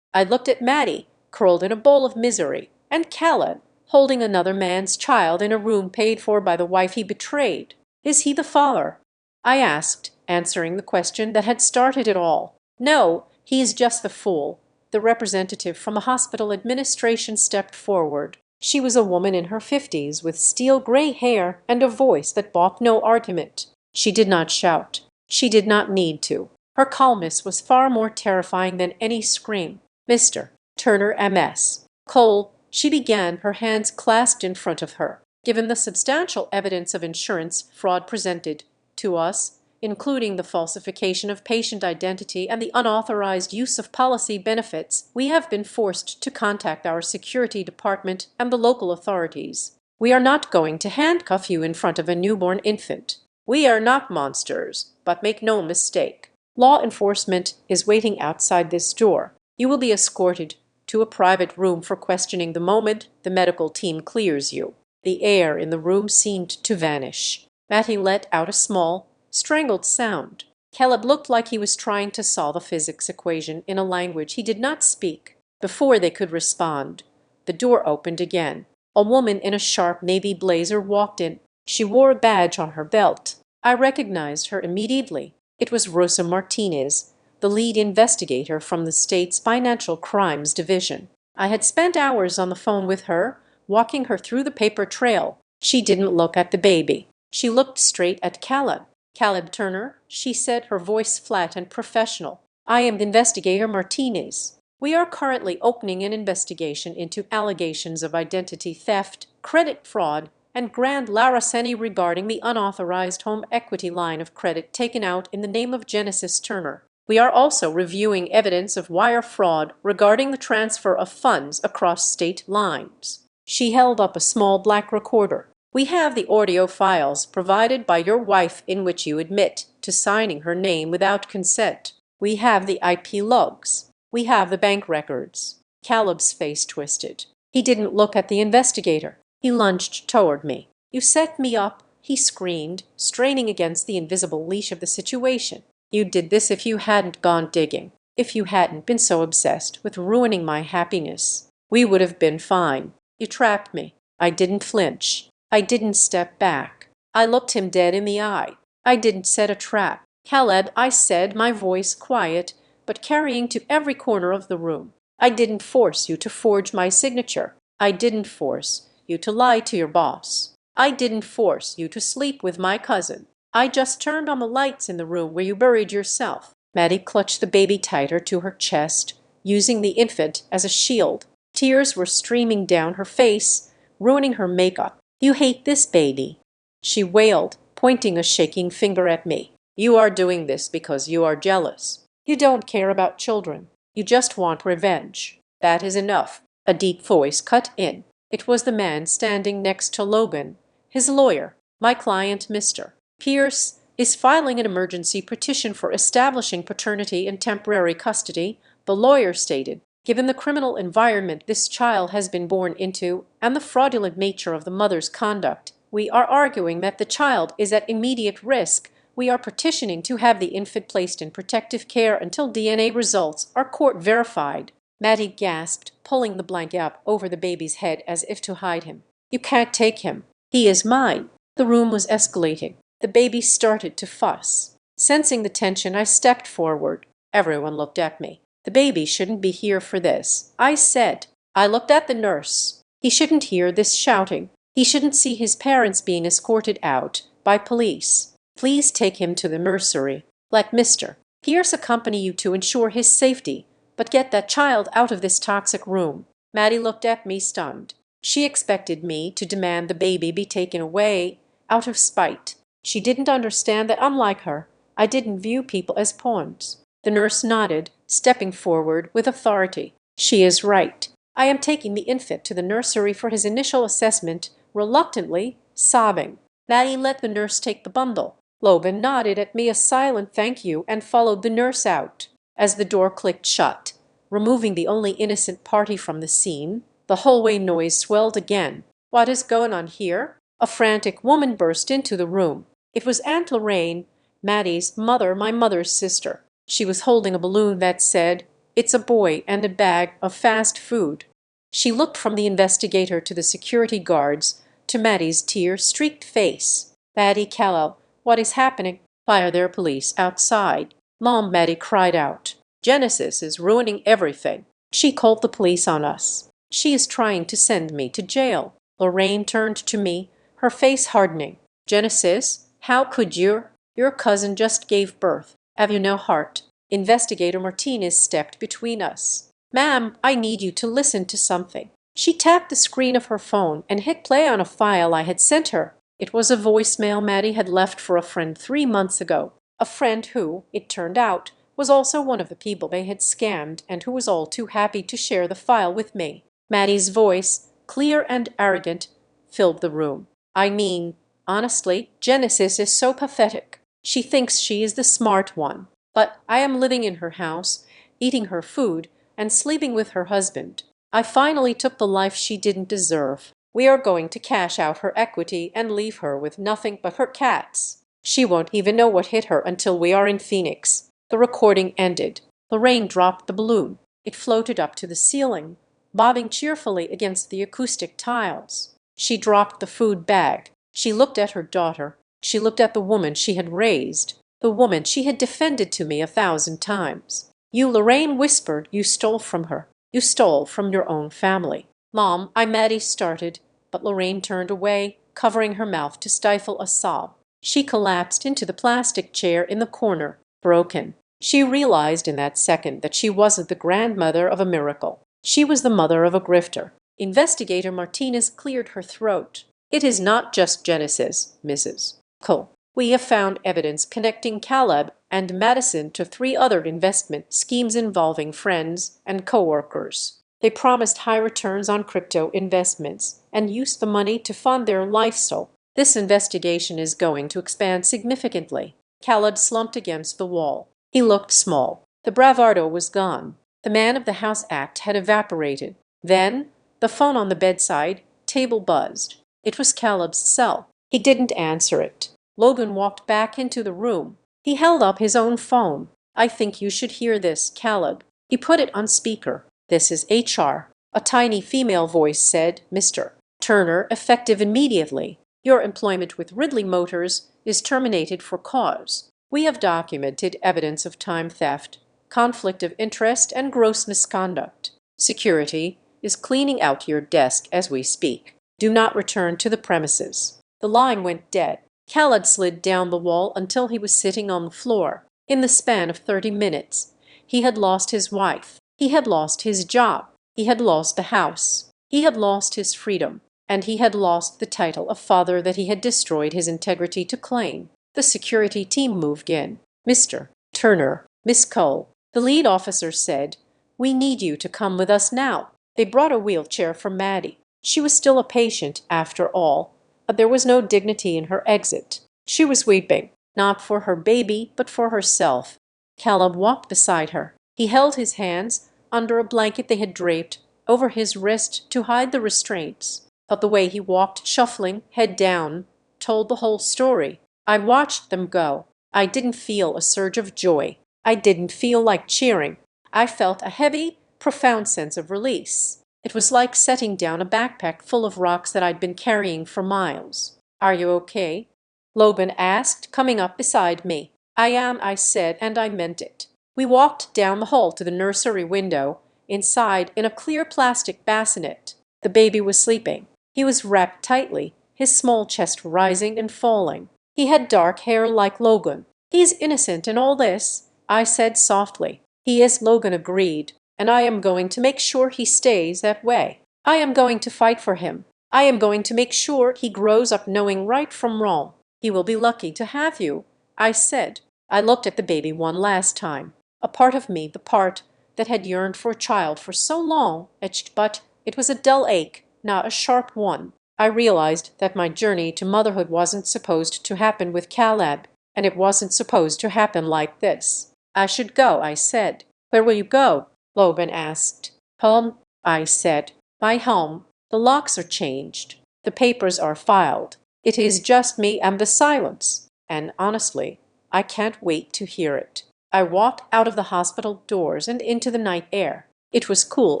I looked at Maddie, curled in a bowl of misery, and Caleb, holding another man's child in a room paid for by the wife he betrayed. "Is he the father?" I asked, answering the question that had started it all. "No, he is just the fool." The representative from the hospital administration stepped forward. She was a woman in her 50s with steel gray hair and a voice that balked no argument. She did not shout. She did not need to. Her calmness was far more terrifying than any scream. "Mr. Turner, MS. Cole," she began, her hands clasped in front of her. "Given the substantial evidence of insurance fraud presented to us, including the falsification of patient identity and the unauthorized use of policy benefits, we have been forced to contact our security department and the local authorities. We are not going to handcuff you in front of a newborn infant. We are not monsters, but make no mistake. Law enforcement is waiting outside this door. You will be escorted to a private room for questioning the moment the medical team clears you." The air in the room seemed to vanish. Matty let out a small, strangled sound. Caleb looked like he was trying to solve a physics equation in a language he did not speak. Before they could respond, the door opened again. A woman in a sharp navy blazer walked in. She wore a badge on her belt. I recognized her immediately. It was Rosa Martinez, the lead investigator from the state's Financial Crimes Division. I had spent hours on the phone with her, walking her through the paper trail. She didn't look at the baby. She looked straight at Caleb. "Caleb Turner," she said, her voice flat and professional. "I am investigator Martinez. We are currently opening an investigation into allegations of identity theft, credit fraud, and grand larceny regarding the unauthorized home equity line of credit taken out in the name of Genesis Turner. We are also reviewing evidence of wire fraud regarding the transfer of funds across state lines." She held up a small black recorder. "We have the audio files provided by your wife in which you admit to signing her name without consent. We have the IP logs. We have the bank records." Caleb's face twisted. He didn't look at the investigator. He lunged toward me. "You set me up," he screamed, straining against the invisible leash of the situation. "You did this if you hadn't gone digging. If you hadn't been so obsessed with ruining my happiness. We would have been fine. You trapped me." I didn't flinch. I didn't step back. I looked him dead in the eye. "I didn't set a trap. Caleb," I said, my voice quiet, but carrying to every corner of the room. "I didn't force you to forge my signature. I didn't force you to lie to your boss. I didn't force you to sleep with my cousin. I just turned on the lights in the room where you buried yourself." Maddie clutched the baby tighter to her chest, using the infant as a shield. Tears were streaming down her face, ruining her makeup. "You hate this baby," she wailed, pointing a shaking finger at me. "You are doing this because you are jealous. You don't care about children. You just want revenge. That is enough." A deep voice cut in. It was the man standing next to Logan, his lawyer. "My client, Mr. Pierce, is filing an emergency petition for establishing paternity in temporary custody," the lawyer stated. "Given the criminal environment this child has been born into and the fraudulent nature of the mother's conduct, we are arguing that the child is at immediate risk. We are petitioning to have the infant placed in protective care until DNA results are court verified." Matty gasped, pulling the blanket up over the baby's head as if to hide him. "You can't take him. He is mine." The room was escalating. The baby started to fuss. Sensing the tension, I stepped forward. Everyone looked at me. "The baby shouldn't be here for this," I said. I looked at the nurse. "He shouldn't hear this shouting. He shouldn't see his parents being escorted out by police. Please take him to the nursery. Let Mr. Pierce accompany you to ensure his safety, but get that child out of this toxic room." Maddie looked at me stunned. She expected me to demand the baby be taken away out of spite. She didn't understand that, unlike her, I didn't view people as pawns. The nurse nodded, stepping forward with authority. "She is right. I am taking the infant to the nursery for his initial assessment," reluctantly, sobbing. Maddie let the nurse take the bundle. Logan nodded at me a silent thank you and followed the nurse out. As the door clicked shut, removing the only innocent party from the scene, the hallway noise swelled again. "What is going on here?" A frantic woman burst into the room. It was Aunt Lorraine, Maddie's mother, my mother's sister. She was holding a balloon that said, "It's a boy," and a bag of fast food. She looked from the investigator to the security guards to Maddie's tear-streaked face. "Maddie Callow, what is happening?" "Why are there police outside?" "Mom," Maddie cried out. "Genesis is ruining everything. She called the police on us. She is trying to send me to jail." Lorraine turned to me, her face hardening. "Genesis, how could your cousin just gave birth. Have you no heart?" Investigator Martinez stepped between us. "Ma'am, I need you to listen to something." She tapped the screen of her phone and hit play on a file I had sent her. It was a voicemail Maddie had left for a friend 3 months ago. A friend who, it turned out, was also one of the people they had scammed and who was all too happy to share the file with me. Maddie's voice, clear and arrogant, filled the room. "I mean, honestly, Genesis is so pathetic. She thinks she is the smart one. But I am living in her house, eating her food, and sleeping with her husband. I finally took the life she didn't deserve. We are going to cash out her equity and leave her with nothing but her cats. She won't even know what hit her until we are in Phoenix." The recording ended. Lorraine dropped the balloon. It floated up to the ceiling, bobbing cheerfully against the acoustic tiles. She dropped the food bag. She looked at her daughter. She looked at the woman she had raised, the woman she had defended to me 1,000 times. "You," Lorraine whispered, "you stole from her. You stole from your own family." "Mom," Maddie started, but Lorraine turned away, covering her mouth to stifle a sob. She collapsed into the plastic chair in the corner, broken. She realized in that second that she wasn't the grandmother of a miracle. She was the mother of a grifter. Investigator Martinez cleared her throat. "It is not just Genesis, Mrs. Cole. We have found evidence connecting Caleb and Madison to 3 other investment schemes involving friends and coworkers. They promised high returns on crypto investments and used the money to fund their lifestyle. This investigation is going to expand significantly." Caleb slumped against the wall. He looked small. The bravado was gone. The man of the house act had evaporated. Then the phone on the bedside table buzzed. It was Caleb's cell. He didn't answer it. Logan walked back into the room. He held up his own phone. "I think you should hear this, Caleb." He put it on speaker. "This is HR." A tiny female voice said, "Mr. Turner, effective immediately. Your employment with Ridley Motors is terminated for cause. We have documented evidence of time theft, conflict of interest, and gross misconduct. Security is cleaning out your desk as we speak. Do not return to the premises." The line went dead. Khaled slid down the wall until he was sitting on the floor. In the span of 30 minutes, he had lost his wife. He had lost his job. He had lost the house. He had lost his freedom. And he had lost the title of father that he had destroyed his integrity to claim. The security team moved in. "Mr. Turner, Miss Cole," the lead officer said, "we need you to come with us now." They brought a wheelchair for Maddie. She was still a patient, after all, but there was no dignity in her exit. She was weeping, not for her baby, but for herself. Caleb walked beside her. He held his hands under a blanket they had draped over his wrist to hide the restraints. But the way he walked, shuffling, head down, told the whole story. I watched them go. I didn't feel a surge of joy. I didn't feel like cheering. I felt a heavy, profound sense of release. It was like setting down a backpack full of rocks that I'd been carrying for miles. "Are you okay?" Logan asked, coming up beside me. "I am," I said, and I meant it. We walked down the hall to the nursery window, inside in a clear plastic bassinet. The baby was sleeping. He was wrapped tightly, his small chest rising and falling. He had dark hair like Logan. "He's innocent in all this," I said softly. "He is," Logan agreed, "and I am going to make sure he stays that way. I am going to fight for him. I am going to make sure he grows up knowing right from wrong. He will be lucky to have you," I said. I looked at the baby one last time. A part of me, the part that had yearned for a child for so long, etched, but it was a dull ache, not a sharp one. I realized that my journey to motherhood wasn't supposed to happen with Caleb, and it wasn't supposed to happen like this. "I should go," I said. "Where will you go?" Logan asked. "Home," I said. "My home. The locks are changed. The papers are filed. It is just me and the silence. And honestly, I can't wait to hear it." I walked out of the hospital doors and into the night air. It was cool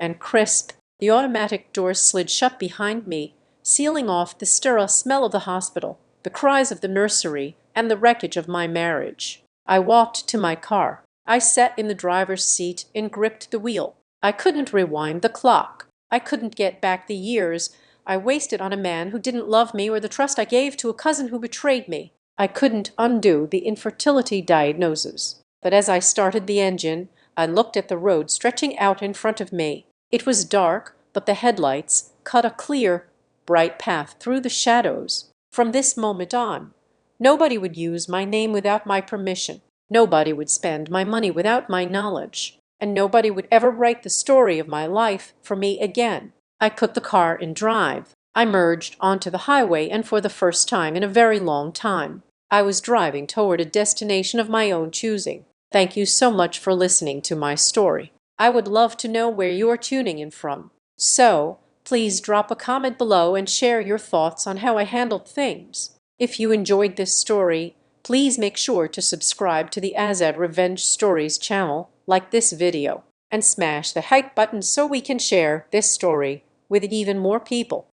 and crisp. The automatic doors slid shut behind me, sealing off the sterile smell of the hospital, the cries of the nursery, and the wreckage of my marriage. I walked to my car. I sat in the driver's seat and gripped the wheel. I couldn't rewind the clock. I couldn't get back the years I wasted on a man who didn't love me or the trust I gave to a cousin who betrayed me. I couldn't undo the infertility diagnosis. But as I started the engine, I looked at the road stretching out in front of me. It was dark, but the headlights cut a clear, bright path through the shadows. From this moment on, nobody would use my name without my permission. Nobody would spend my money without my knowledge. And nobody would ever write the story of my life for me again. I put the car in drive. I merged onto the highway, and for the first time in a very long time, I was driving toward a destination of my own choosing. Thank you so much for listening to my story. I would love to know where you are tuning in from. So, Please drop a comment below and share your thoughts on how I handled things. If you enjoyed this story, please make sure to subscribe to the Azad Revenge Stories channel, like this video, and smash the like button so we can share this story with even more people.